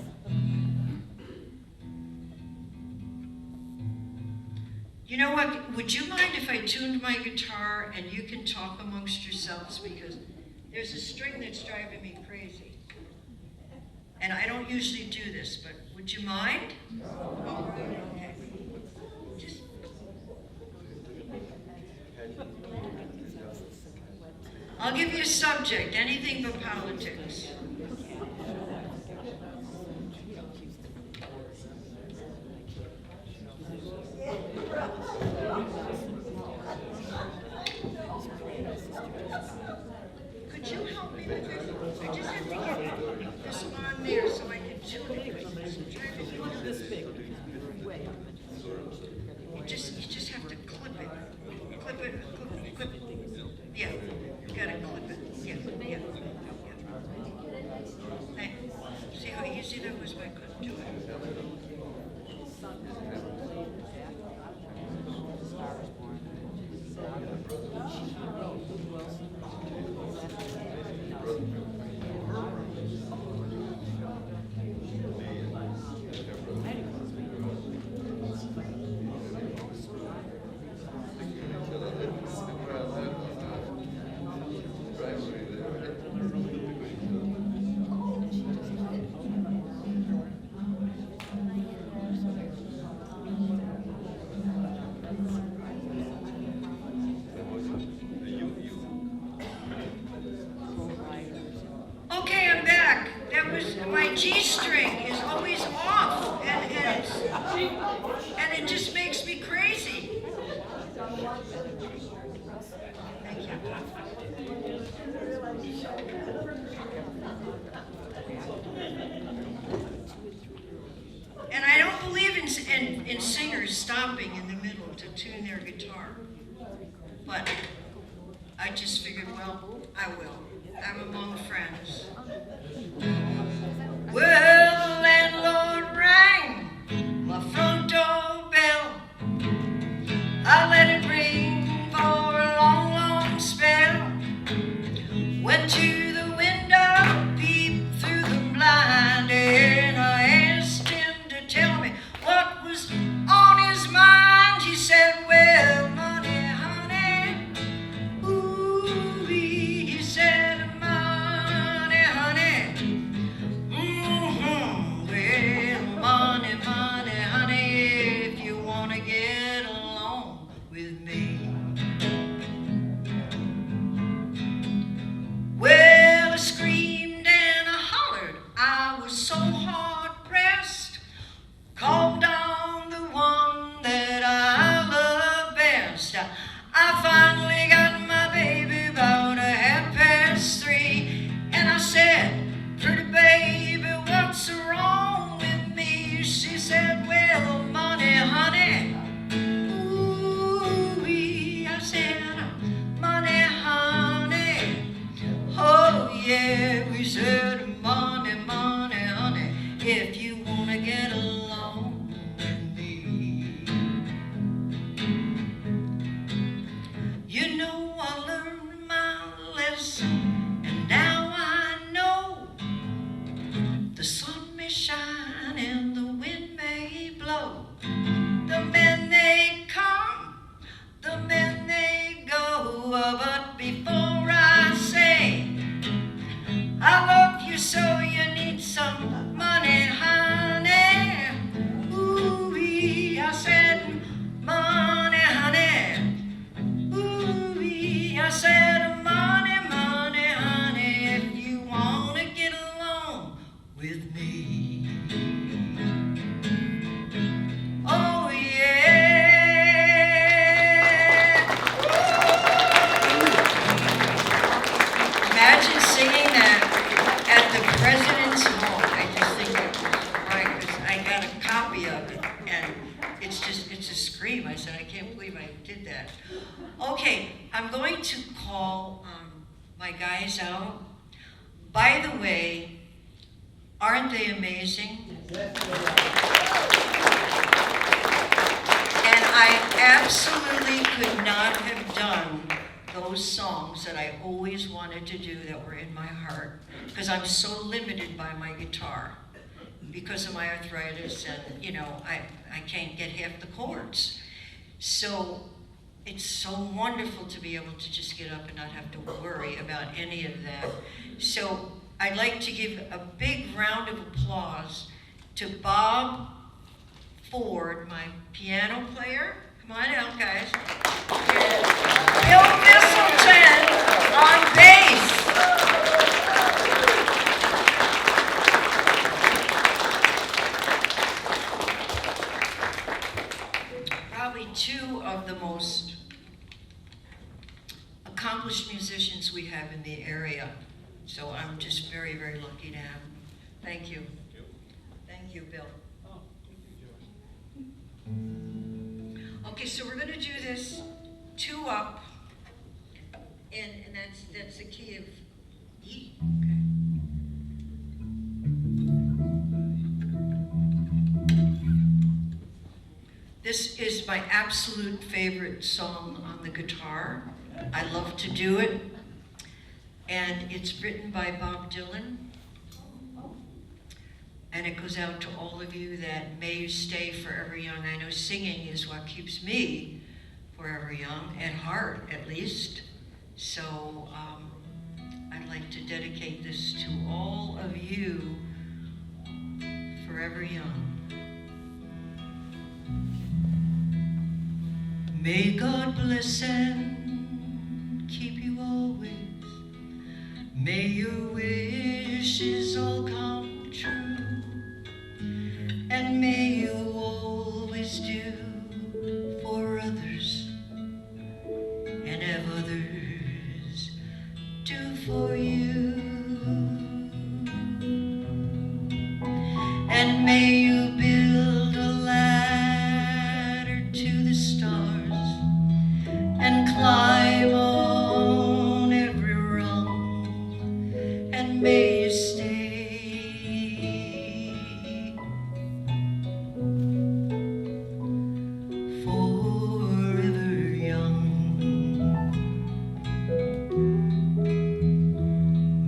would you mind if I tuned my guitar and you can talk amongst yourselves, because there's a string that's driving me crazy. And I don't usually do this, but would you mind? Oh, okay. Just I'll give you a subject, anything but politics. Could you help me with this? I just have to get this on there so I can tune it. You just have to clip it. Clip it, clip it. Yeah, you gotta clip it. Yeah. Hey, see how easy that was when I couldn't do it? Okay, I'm back. That was my G string is always off, and it just makes me crazy. Thank you. And I don't believe in singers stopping in the middle to tune their guitar, but I just figured, well, I will. I'm among friends. Well, landlord rang my front door bell. I let it ring for a long, long spell. Went to the window, peeped through the blind, and I asked him to tell me what was on his mind. He said, well, money, honey. Ooh, he said, money, honey. Well, money, money, honey, if you want to get along with me. Well, I screamed and I hollered, I was so hard pressed. Called on the one that I love best. I finally got my baby about 3:30, and I said, pretty baby, what's wrong with me? She said, well, money, honey. Ooh, I said, money, honey. Oh, yeah, we said, money, money, honey, if you want to get along with me. You know, I learned my lesson, and now I know the sun may shine and the wind may blow. The men they come, the men they go. But before I say I love you so, you need some money, honey. Ooh, I said, money, honey. Ooh, I said, money, money, honey, if you want to get along with me. Oh, yeah. Imagine singing that at the President's Home. I just think it was right, because I got a copy of it, and it's a scream. I said, I can't believe I did that. Okay, I'm going to call my guys out. By the way, aren't they amazing? And I absolutely could not have done those songs that I always wanted to do that were in my heart, because I'm so limited by my guitar because of my arthritis, and I can't get half the chords. So it's so wonderful to be able to just get up and not have to worry about any of that. So I'd like to give a big round of applause to Bob Ford, my piano player. Come on out, guys. And Bill Mistleton on bass. Probably two of the most accomplished musicians we have in the area. So I'm just very, very lucky to have them. Thank you. Thank you, Bill. Oh, thank you, Joanne. Okay, so we're going to do this 2 up, and that's the key of E. Okay. This is my absolute favorite song on the guitar. I love to do it, and it's written by Bob Dylan. And it goes out to all of you that may you stay forever young. I know singing is what keeps me forever young, at heart at least. So I'd like to dedicate this to all of you forever young. May God bless and keep you always. May your wishes all come true. And may you always do for others, and have others do for you. And may you build a ladder to the stars and climb on every rung, and may you stay forever young.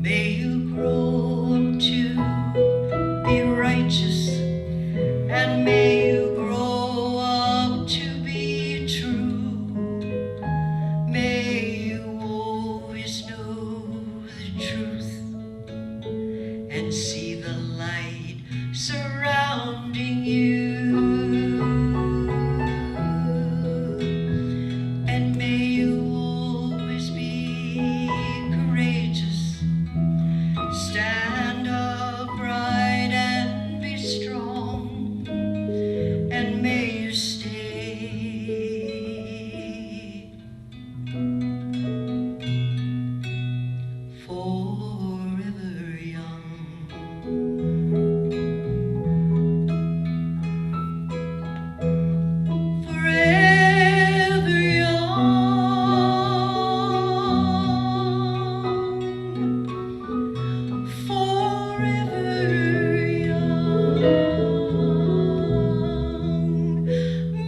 May you grow up to be righteous, and may you grow up to be true. May you always know the truth and see the light surrounding you. And may you always be courageous, stand upright and be strong, and may you stay forever young. Forever young. Forever young.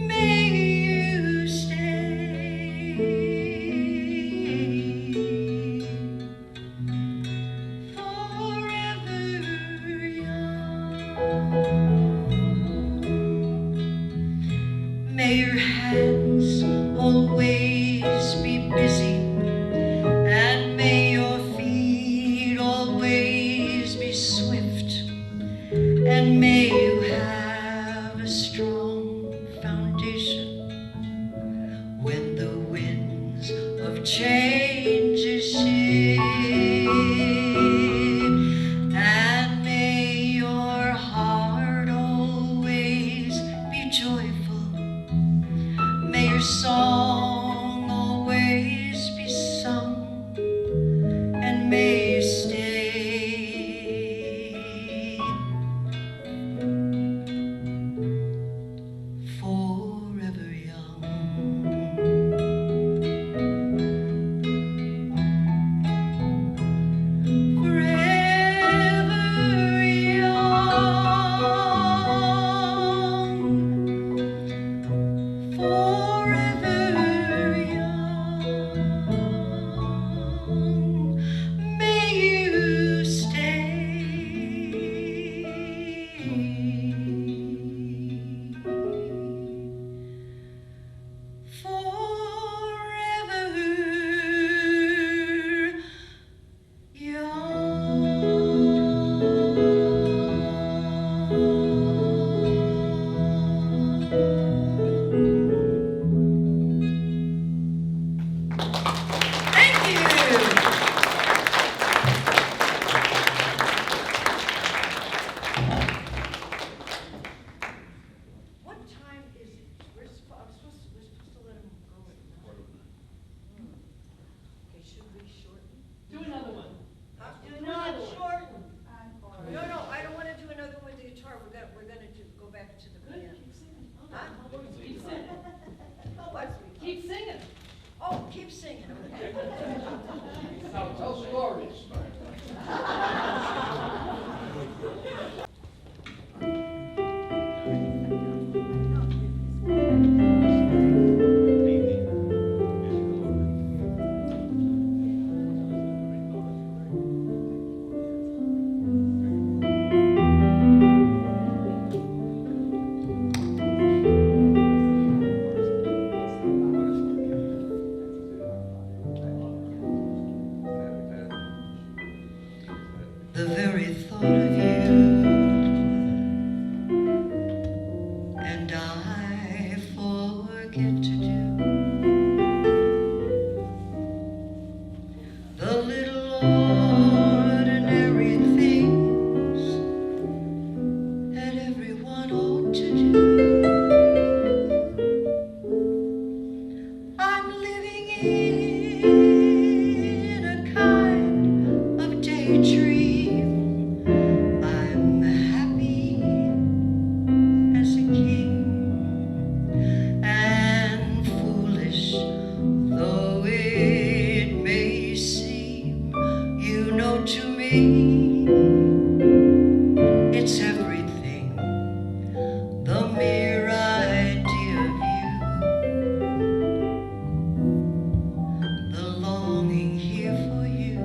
May you stay forever young. May your hands always be busy, and may your feet always be swift, and may you have a strong foundation when the winds of change shift. And may your heart always be joyful. May your song always be sung, and may you stay the very thought of you, and I forget to do the little ordinary things that everyone ought to do. I'm living in a kind of daydream. I'm happy as a king, and foolish though it may seem, you know, to me it's everything. The mere idea of you, the longing here for you.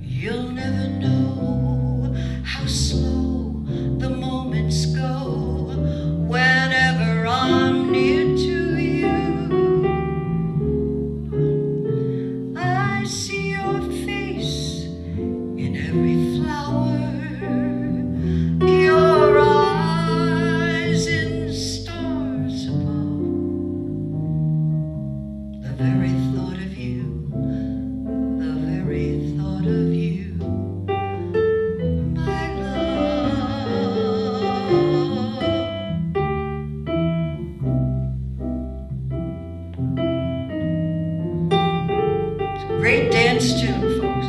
You'll never know how slow the moments go whenever I'm near to you. I see your face in every flower, your eyes in stars above. The very thought of you, the very thought of you, my love. It's a great dance tune, folks.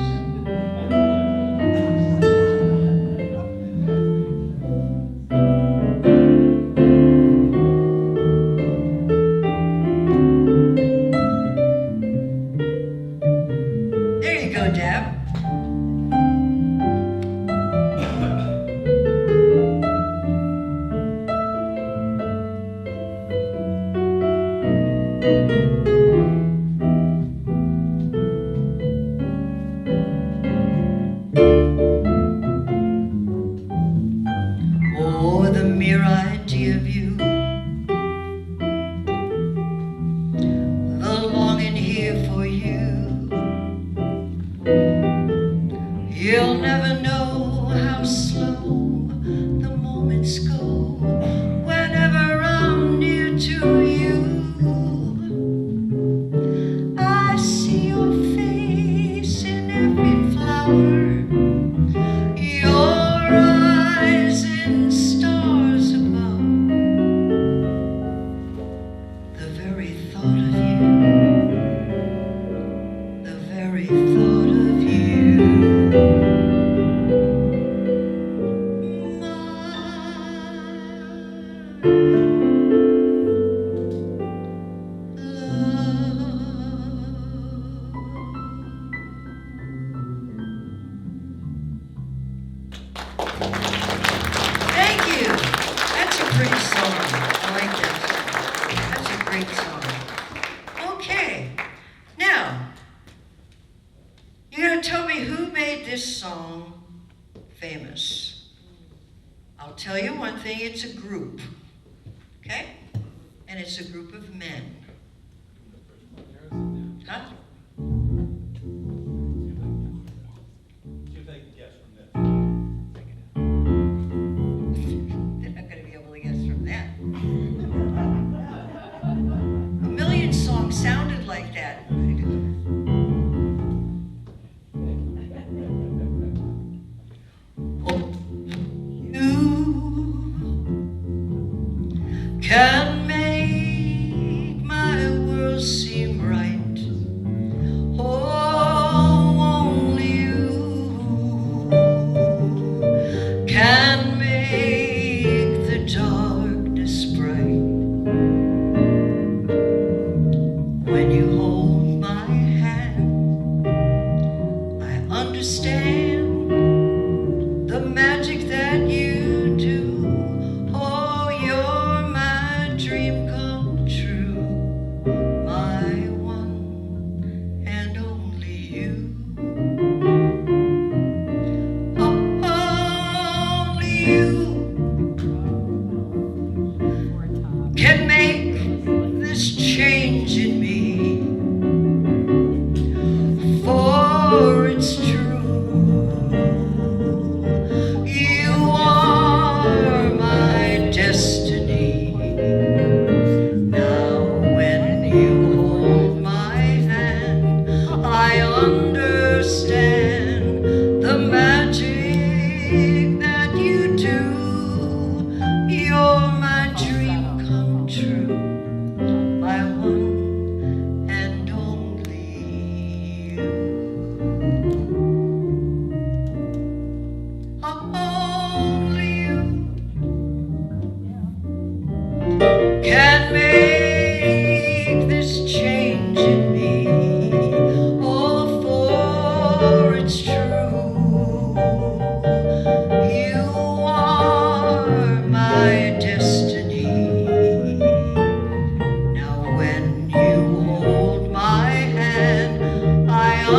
There you go, Deb. Oh, the mere idea of you, the longing here for you. You'll never know how slow the moments go whenever I'm near to you. I see your face in every flower, your eyes in stars above. The very thought of you, the very thought of you, Thank you. That's a pretty song. I like that. That's a great song. Okay. Now, you gotta tell me who made this song famous. I'll tell you one thing, it's a group. Okay? And it's a group of men. Huh? See if they can guess from this. They're not gonna be able to guess from that. A million songs sounded like that. Oh, you can make my world seem right. Oh, only you can make the darkness bright. When you hold my hand, I understand the magic that you do. Oh, you're my dream come true, my one and only you. Oh, only you can make this change in me. For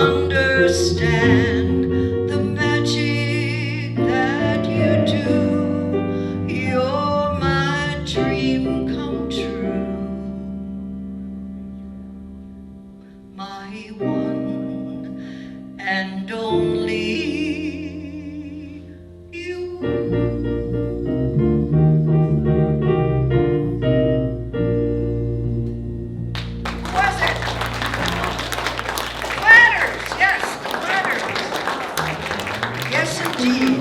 understand the magic that you do. You're my dream come true, my one and only you. Was it? Platters, yes, platters. Yes, indeed.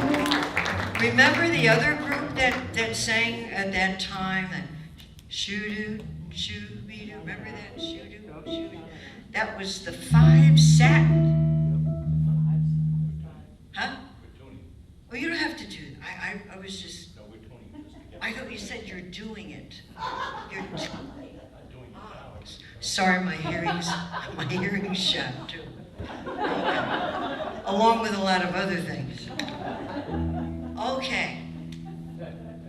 Remember the other group that sang at that time, that shoo-doo, shoo-be-doo, remember that shoo-doo, shoo-doo? That was the Five Satin. Huh? Oh, you don't have to do it. I was just, No, we're doing this together. I thought you said you're doing it. You're I'm doing it now. sorry, my hearing's shot too. Along with a lot of other things. Okay.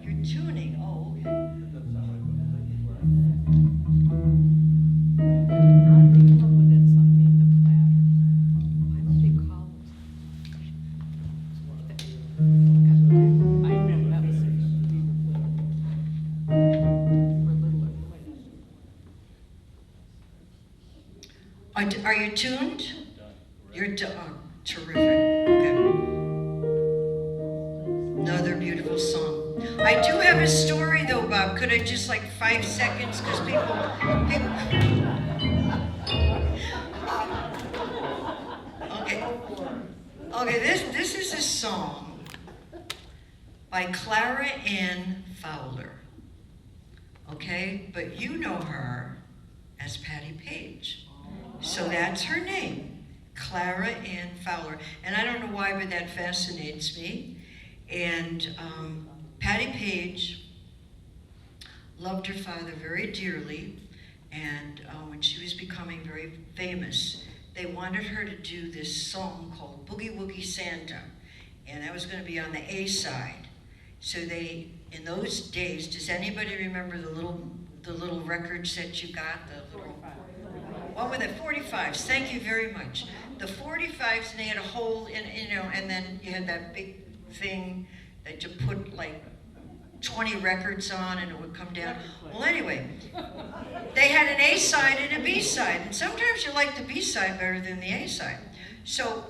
You're tuning. Oh, okay. How did they come up with that song named The Platter? Why would they call it? I remember that was we were littler. Are you tuned? You're done. Oh, terrific. Okay. Another beautiful song. I do have a story though, Bob. Could I just like 5 seconds? Because people. Okay. Okay. This is a song by Clara Ann Fowler. Okay, but you know her as Patty Page. So that's her name, Clara Ann Fowler. And I don't know why, but that fascinates me. And Patty Page loved her father very dearly. And when she was becoming very famous, they wanted her to do this song called Boogie Woogie Santa. And that was going to be on the A side. So they, in those days, does anybody remember the little records that you got? The little, what were they? 45s. Thank you very much. The 45s, and they had a hole in, and then you had that big thing that you put like 20 records on, and it would come down. Well, anyway, they had an A side and a B side, and sometimes you like the B side better than the A side. So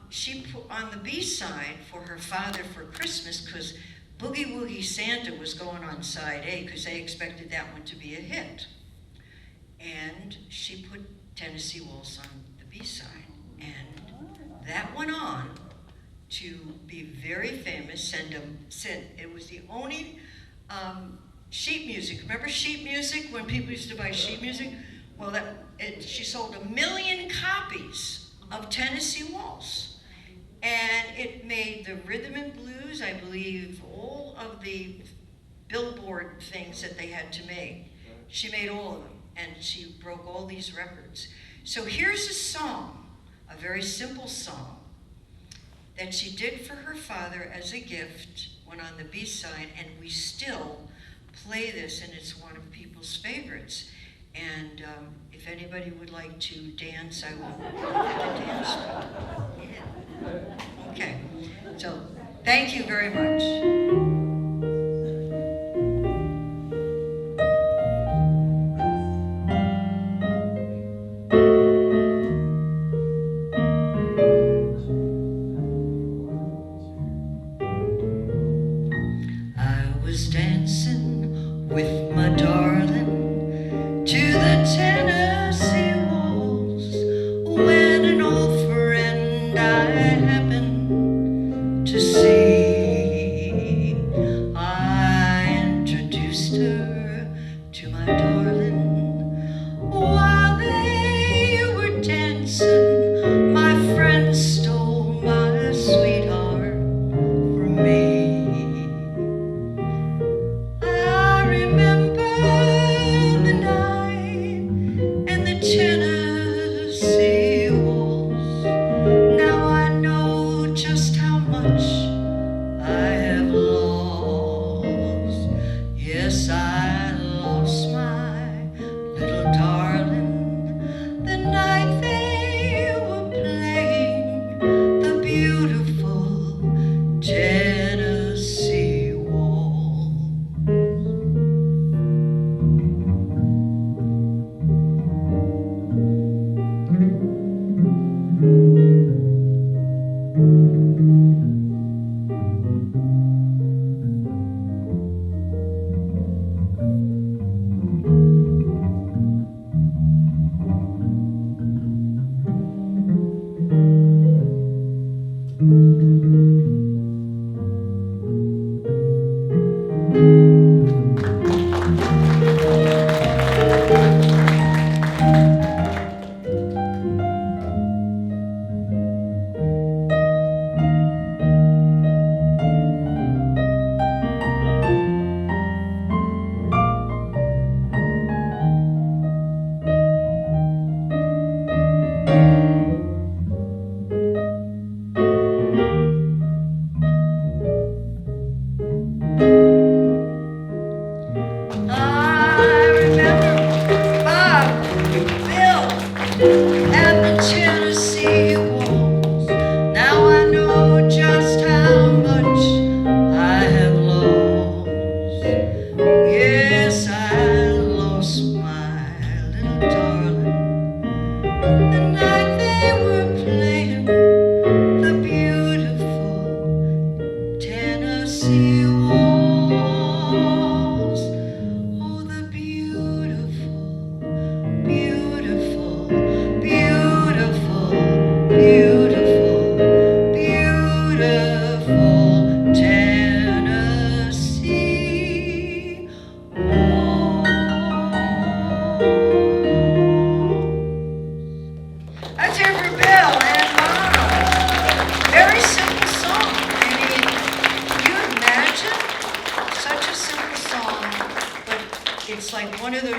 she put on the B side for her father for Christmas, because Boogie Woogie Santa was going on side A, because they expected that one to be a hit. And she put Tennessee Waltz on the B side, and that went on to be very famous. And it was the only sheet music. Remember sheet music, when people used to buy sheet music? Well, she sold 1 million copies of Tennessee Waltz, and it made the rhythm and blues, I believe, all of the Billboard things that they had to make. She made all of them, and she broke all these records. So here's a song, a very simple song, that she did for her father as a gift, went on the B-side, and we still play this, and it's one of people's favorites. And if anybody would like to dance, I will dance. Yeah. Okay, so thank you very much. Was dancing with my darling to the Tennessee Waltz when an old friend I happened to see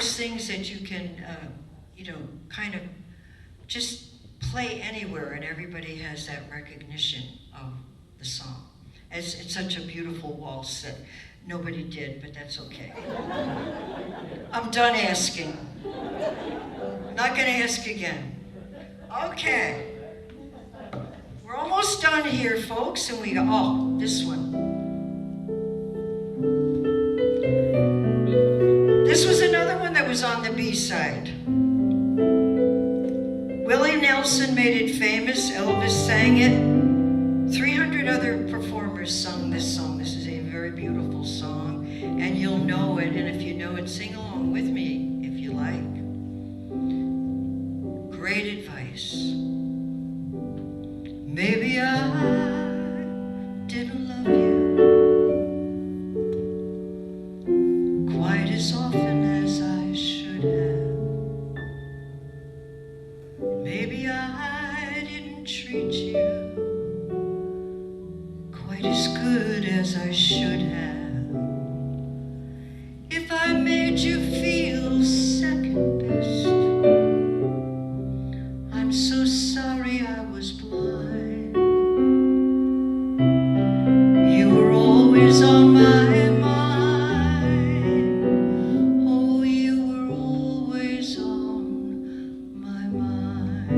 those things that you can, kind of just play anywhere and everybody has that recognition of the song. It's such a beautiful waltz that nobody did, but that's okay. I'm done asking. Not gonna ask again. Okay. We're almost done here, folks, and we go, this one. This was another one that was on the B-side. Willie Nelson made it famous, Elvis sang it. 300 other performers sung this song. This is a very beautiful song, and you'll know it, and if you know it, sing along with me, if you like. Great advice. Maybe I didn't love you quite as often as I should have. Maybe I didn't treat you quite as good as I should have. If I made you feel second best, I'm so sorry I was blind. You were always on my mind. Oh, you were always on my mind.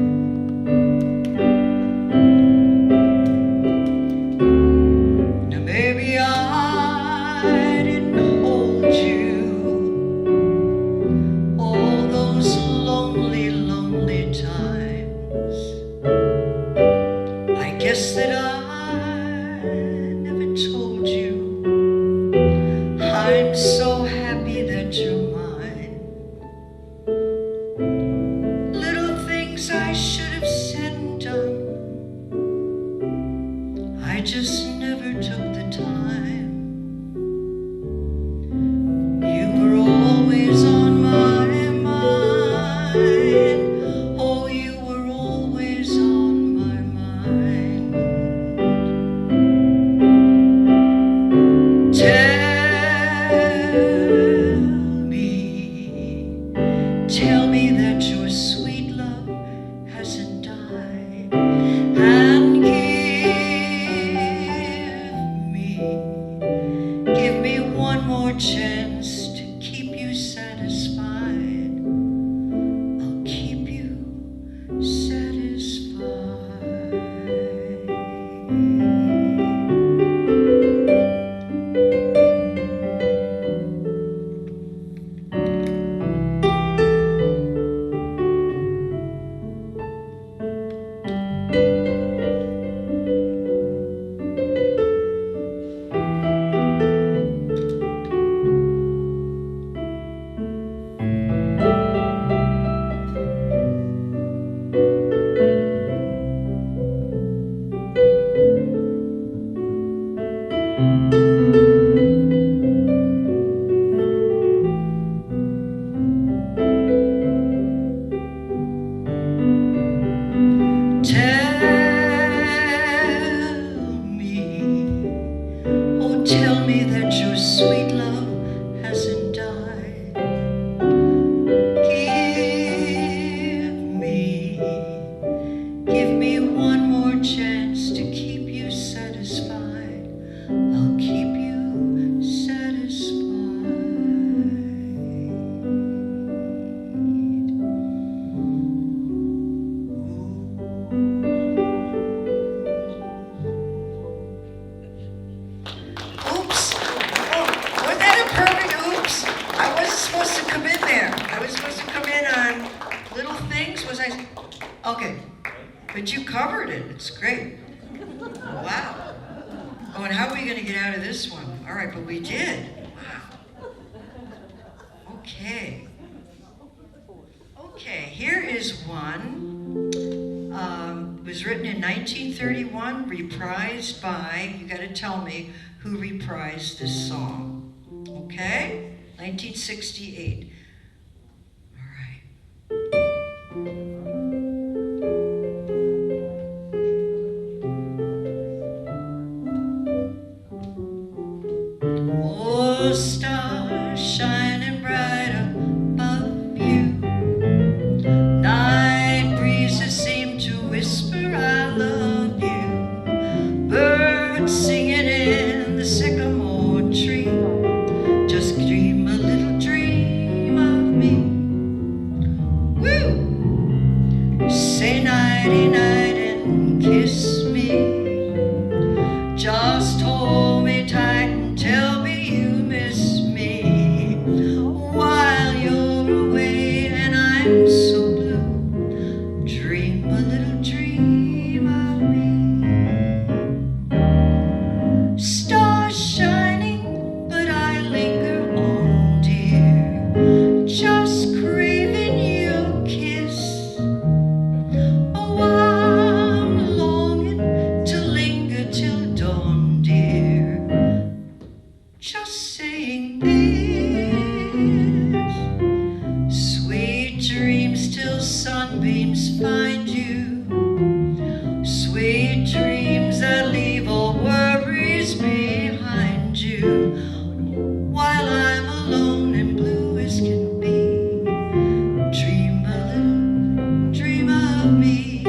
Now maybe I didn't hold you all those lonely, lonely times. I guess that I never told you I'm so happy that you're mine. Little things I should have said and done, I just never took the time. You were always on my mind. Oh, you were always on my mind. Tell me that your sweet love hasn't died, and give me one more chance to keep you satisfied. I'll keep you satisfied. Tell me that your sweet love hasn't died. Give me one more chance to keep you satisfied. I'll keep you satisfied. Oops. Oh, wasn't that a perfect oops? I wasn't supposed to come in there. I was supposed to come in on little things. Was I? Okay. But you covered it. It's great. Wow. Oh, and how are we going to get out of this one? All right, but we did. Wow. Okay. Okay, here is one. It was written in 1931, reprised by, you got to tell me who reprised this song. Okay? 1968. All right. Oh, stars shining bright above I love you. Birds singing in the sycamore tree. Just dream a little dream of me. Woo! Say nighty night and kiss me. Just hold me tight and tell me you miss me. While you're away and I'm so blue, dream a little dream of me. Stars shining, but I linger on, dear, just craving your kiss. Oh, I'm longing to linger till dawn, dear, just saying this. Sweet dreams till sunbeams find you. Sweet dreams that leave all worries behind you. While I'm alone and blue as can be, dream a little dream of me.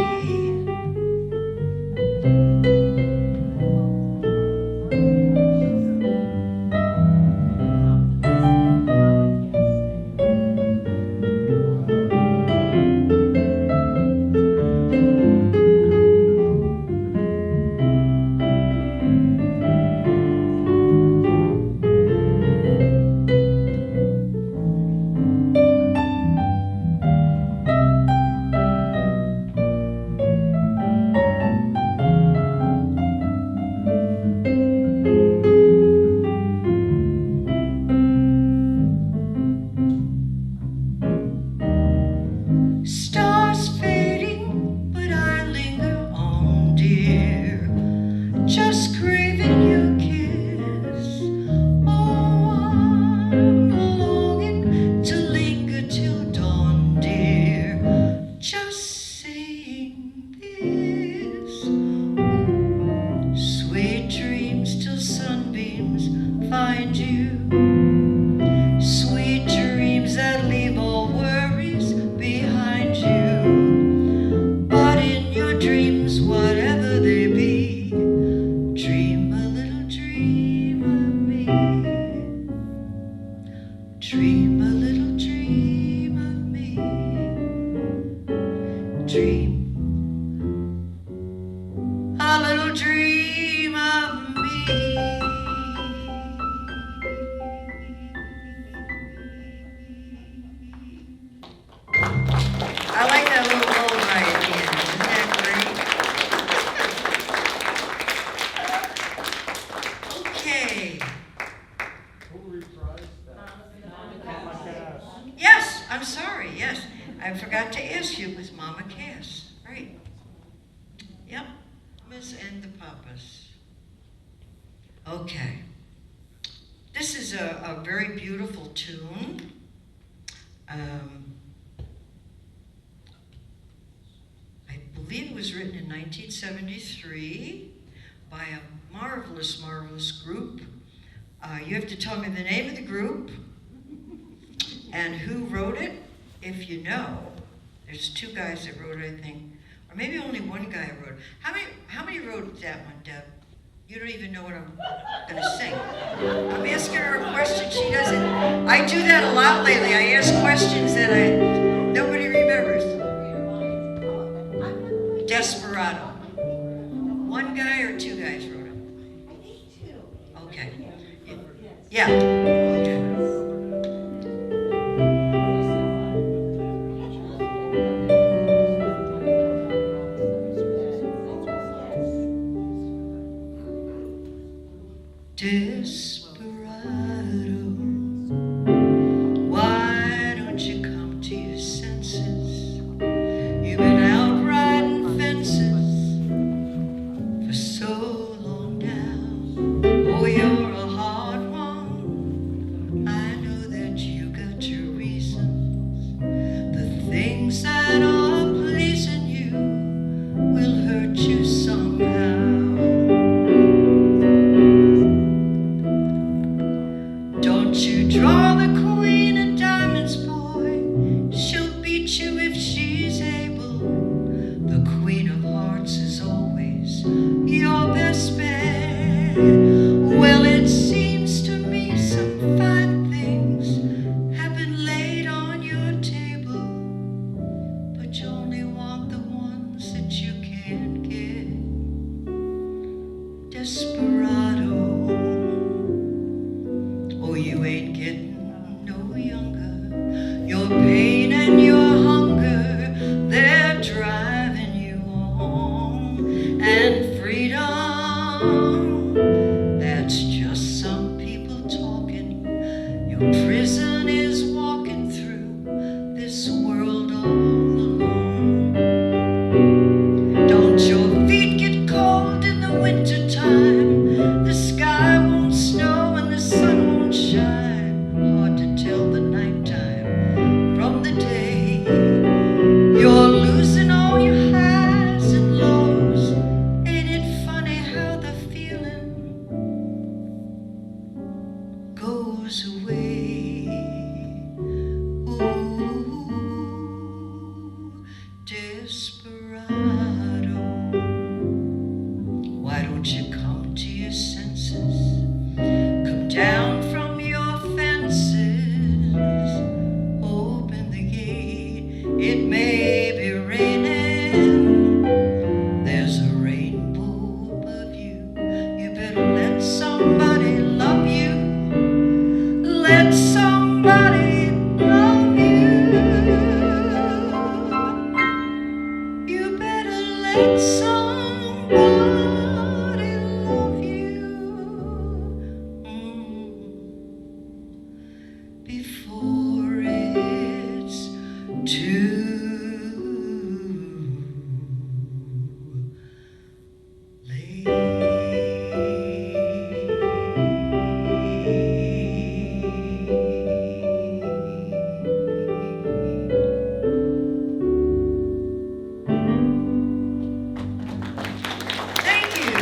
Stars fading, but I linger on, dear, just craving your kiss. Oh, I'm longing to linger till dawn, dear, just saying this. Sweet dreams till sunbeams find you. Sweet dreams that leave all worries behind you. But in your dreams, whatever they be, dream a little dream of me. Dream a little dream of me. Dream a little dream of me. I like that little lullaby at the end. Isn't that great? Okay. Who reprised that? Mama Cass. Yes, I'm sorry. Yes, I forgot to ask you. It was Mama Cass, right? Yep. Miss and the Papas. Okay. This is a very beautiful tune. I believe it was written in 1973 by a marvelous, marvelous group. You have to tell me the name of the group and who wrote it, if you know. There's two guys that wrote it, I think. Or maybe only one guy wrote it. How many wrote that one, Deb? You don't even know what I'm going to sing. I'm asking her a question. She doesn't. I do that a lot lately. I ask questions that nobody remembers. Desperado. One guy or two guys wrote it? I think two. Okay. Yeah. Okay. Desperado, why don't you come to your senses? You've been out riding fences for so long now. Oh, you're a hard one. I know that you got your reasons. The things that are pleasing you will hurt you somehow. Don't you draw the queen of diamonds, boy. She'll beat you if she's able. The queen of hearts is nobody love you before it's too Thank you.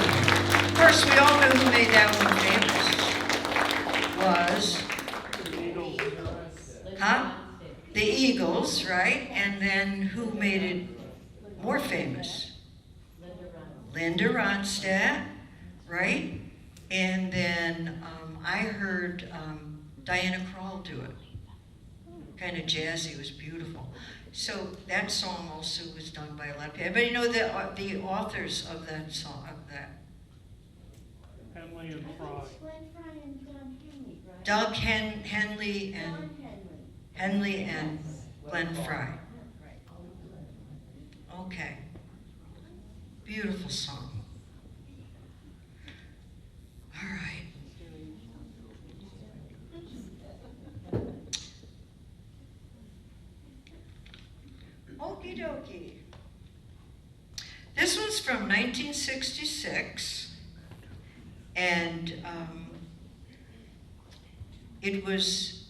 Of course, we all know who made that one famous. Was, huh? The Eagles, right? And then who made it more famous? Linda Ronstadt, right? And then I heard Diana Krall do it. Kind of jazzy, it was beautiful. So that song also was done by a lot of people. But you know the authors of that song, of that? Henley and Fry. Glenn Fry and Don Henley, right? Doug Henley and Don Henley. Henley and Glenn Fry. Okay. Beautiful song. All right. Okie dokie. This one's from 1966, and it was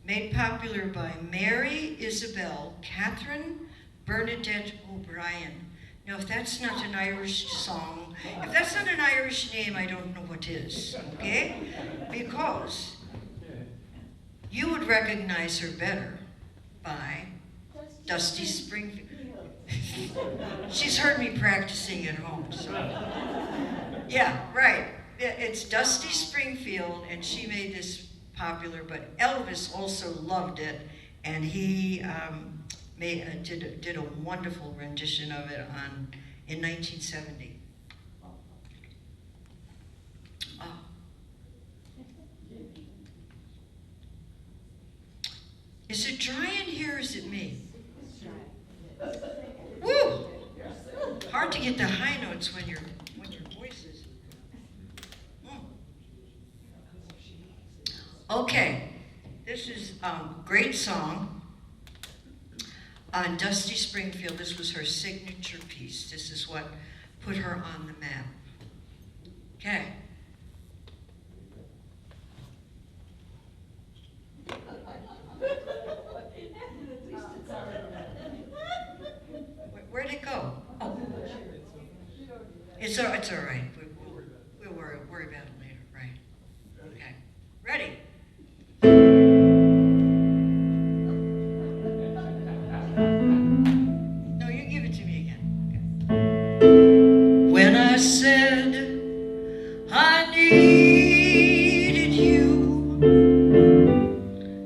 made popular by Mary Isabel Catherine Bernadette O'Brien. Now, if that's not an Irish song, if that's not an Irish name, I don't know what is, okay? Because you would recognize her better by Dusty Springfield. She's heard me practicing at home, so. Yeah, right. It's Dusty Springfield, and she made this popular, but Elvis also loved it, and he did a wonderful rendition of it in 1970. Oh. Is it dry in here, or is it me? Woo! Hard to get the high notes when your voice is. Okay, this is a great song on Dusty Springfield. This was her signature piece. This is what put her on the map. Okay. Where'd it go? Oh. It's all right. We'll worry about it later, right? Okay. Ready? No, you give it to me again. Okay. When I said I needed you,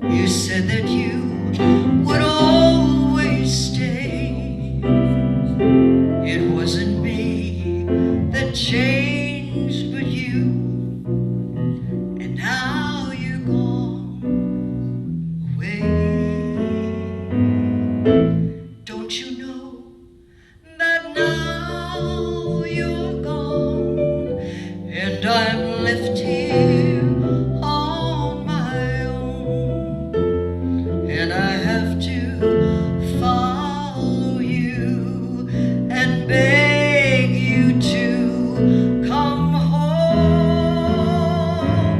you said that you would always stay. It wasn't me that changed, but you. And now you're gone away. Don't you know that now you're gone, and I'm left here on my own, and I have to follow you and beg you to come home.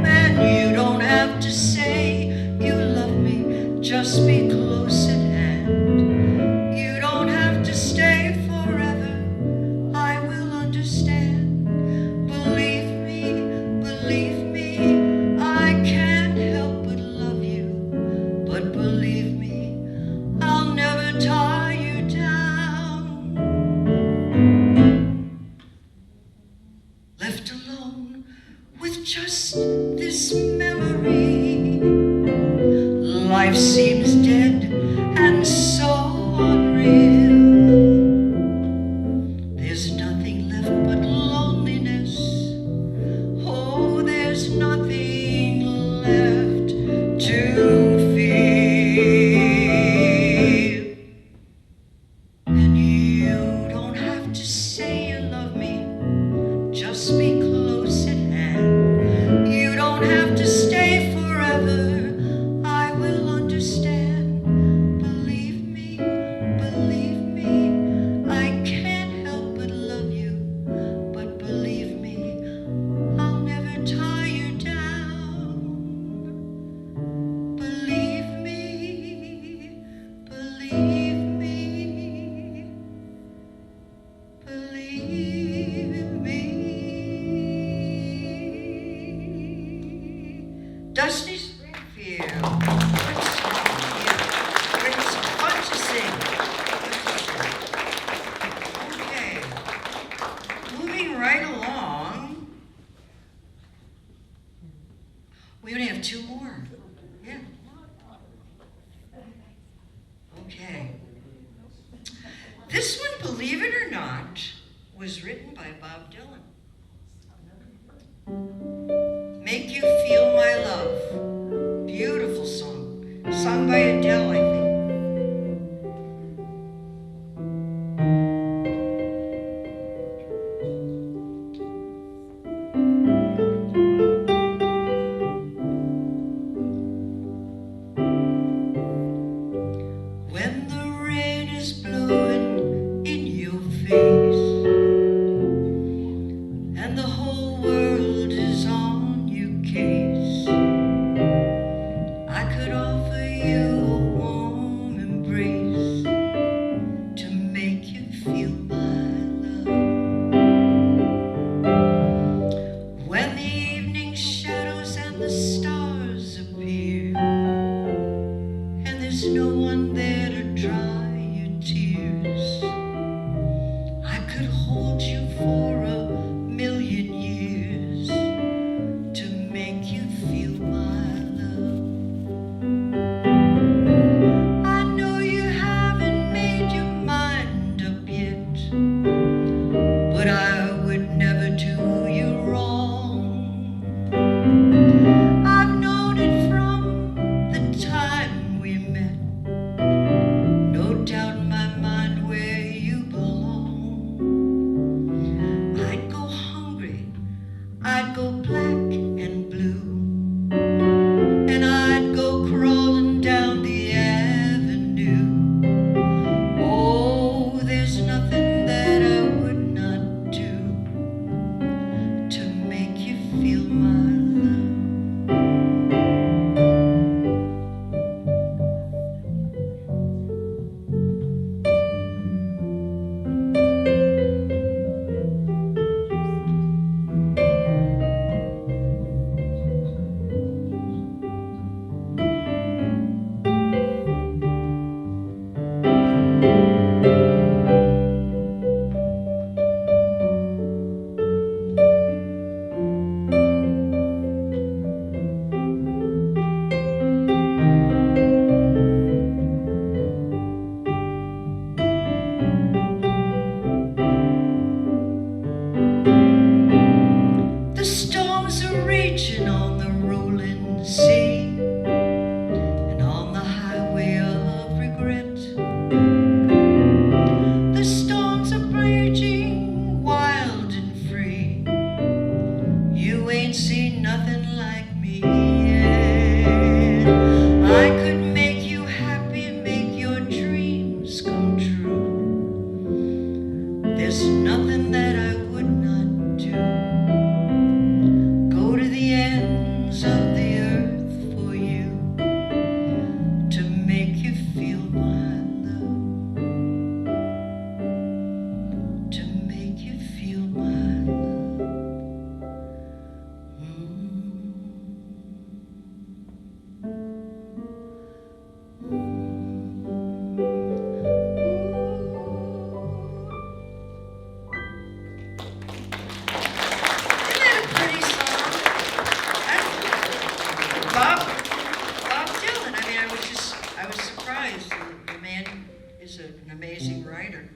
And you don't have to say you love me, just be close at hand. You don't have to stay forever, I will understand. Believe me, I can't help but love you. But believe me, I'll never tie you down. Left alone with just this memory, life seems dead and so unreal. There's nothing left but loneliness. Oh, there's nothing left to feel. And you don't have to say you love me, written by Bob Dylan. Make You Feel My Love. Beautiful song. Sung by Adele, I think. When the rain is blowing in your face and the whole world is on your case, I could offer you a warm embrace to make you feel my love. When the evening shadows and the stars appear and there's no one there to dry your tears, I could hold you for a million years to make you feel my love. I know you haven't made your mind up yet, but I would never do you wrong. I've known it from the time we met. No doubt in my mind where you belong. I'd go hungry, I'd go black and blue, and I'd go crawling down the avenue. Oh, there's nothing that I would not do to make you feel my love. The storms are raging on the rolling sea and on the highway of regret. The storms are raging wild and free. You ain't seen nothing like me yet. I could make you happy, make your dreams come true. There's nothing that I would not do. Go to the ends of the earth for you to make you feel my love. To make you feel my love. Isn't that a pretty song? Bob Dylan. I mean, I was surprised. The man is an amazing writer.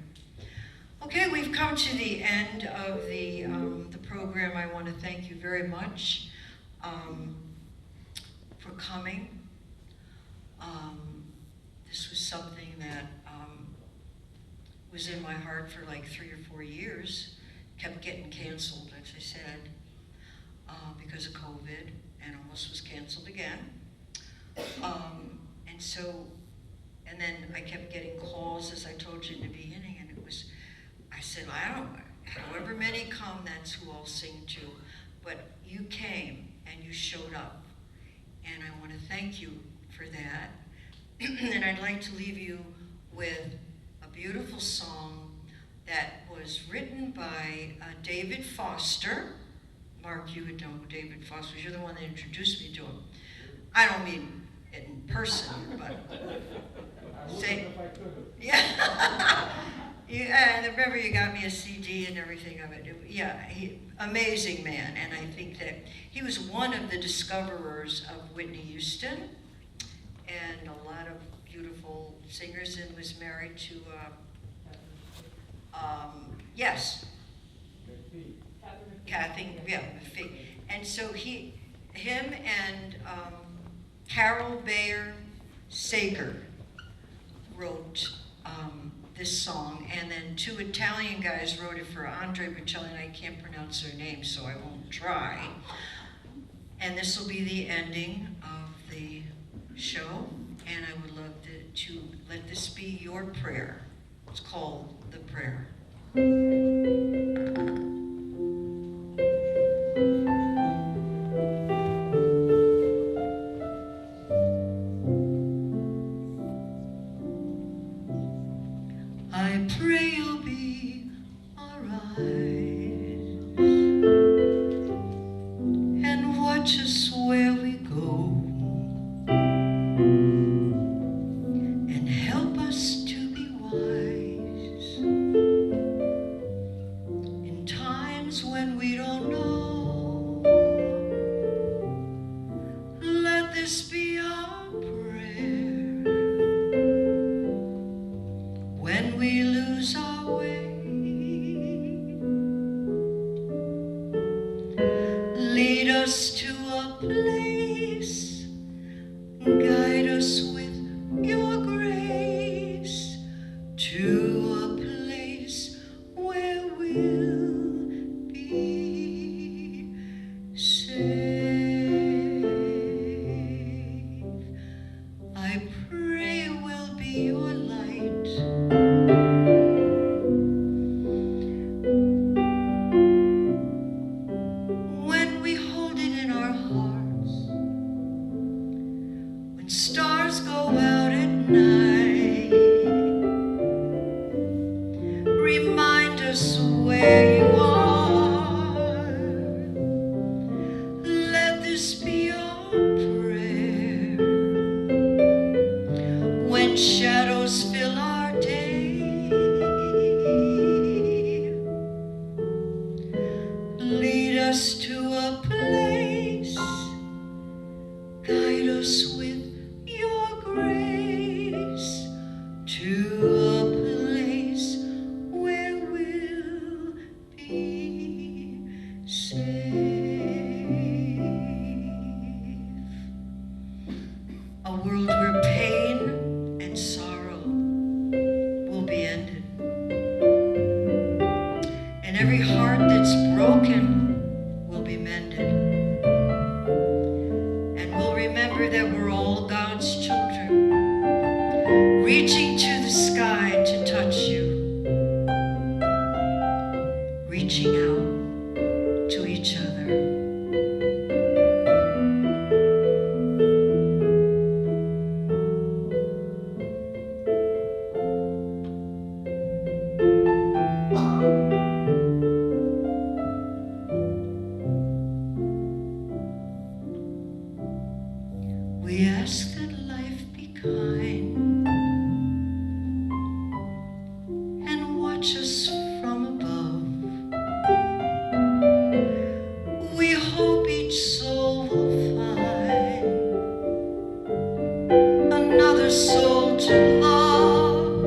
Okay, we've come to the end of the program. I want to thank you very much for coming. This was something that was in my heart for like 3 or 4 years. Kept getting canceled, as I said, because of COVID, and almost was canceled again. And then I kept getting calls, as I told you in the beginning, and I said, I don't, however many come, that's who I'll sing to. But you came and you showed up, and I want to thank you for that. And I'd like to leave you with a beautiful song that was written by David Foster. Mark, you would know who David Foster was. You're the one that introduced me to him. I don't mean in person, but say, yeah. Yeah, and remember you got me a CD and everything of it. Yeah, amazing man, and I think that he was one of the discoverers of Whitney Houston and a lot of beautiful singers, and was married to, yes, Kathy, yeah, McPhee. And so him and Carol Bayer Sager wrote this song, and then two Italian guys wrote it for Andre Bocelli, and I can't pronounce their names, so I won't try. And this will be the ending of the show, and I would love to let this be your prayer. It's called The Prayer. I pray you'll be alright and watch us where we go and help us to be wise in times when we don't know. Let this be our prayer when we lose our way. Lead us to a place, guide us with your grace, to a place where we'll be safe. I pray we'll be your light, when we hold it in our hearts, when stars go out at night. Remind us where you are. Let this be our prayer when shadows fill our day. Lead us to a place, guide us with your grace, to a place where we'll be safe. A world where pain and sorrow will be ended, and every heart that's broken will be mended. And we'll remember that we're all God's children, reaching to the sky to touch you, reaching out to each other. We ask that life be kind and watch us from above. We hope each soul will find another soul to love.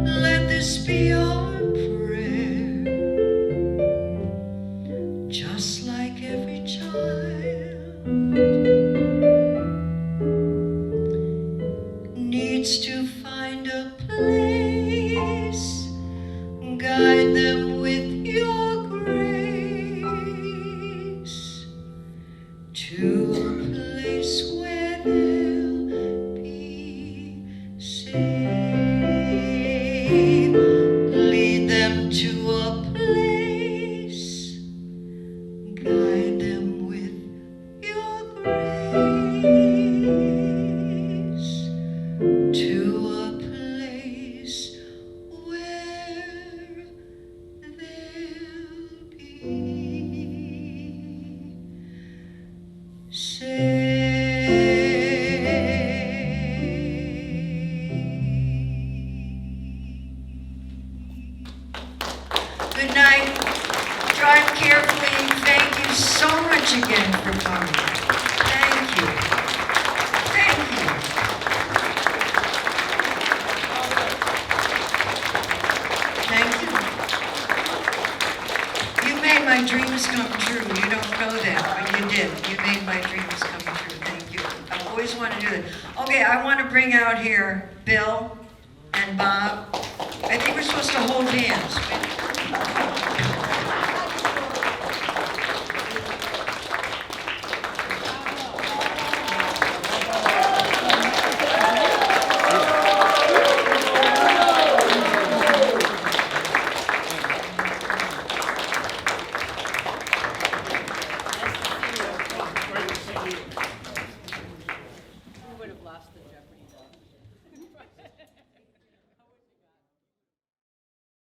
Let this be our prayer, just like every child needs to find a place, guide them with your grace, to a place where they'll be safe. Lead them to a place, guide them with your grace, to a place where they'll be safe. Good night. Drive carefully. Thank you so much again for coming. Thank you. Thank you. Thank you. my dreams come true. You don't know that, but you did. You made my dreams come true. Thank you. I've always wanted to do that. Okay, I want to bring out here Bill and Bob. I think we're supposed to hold hands.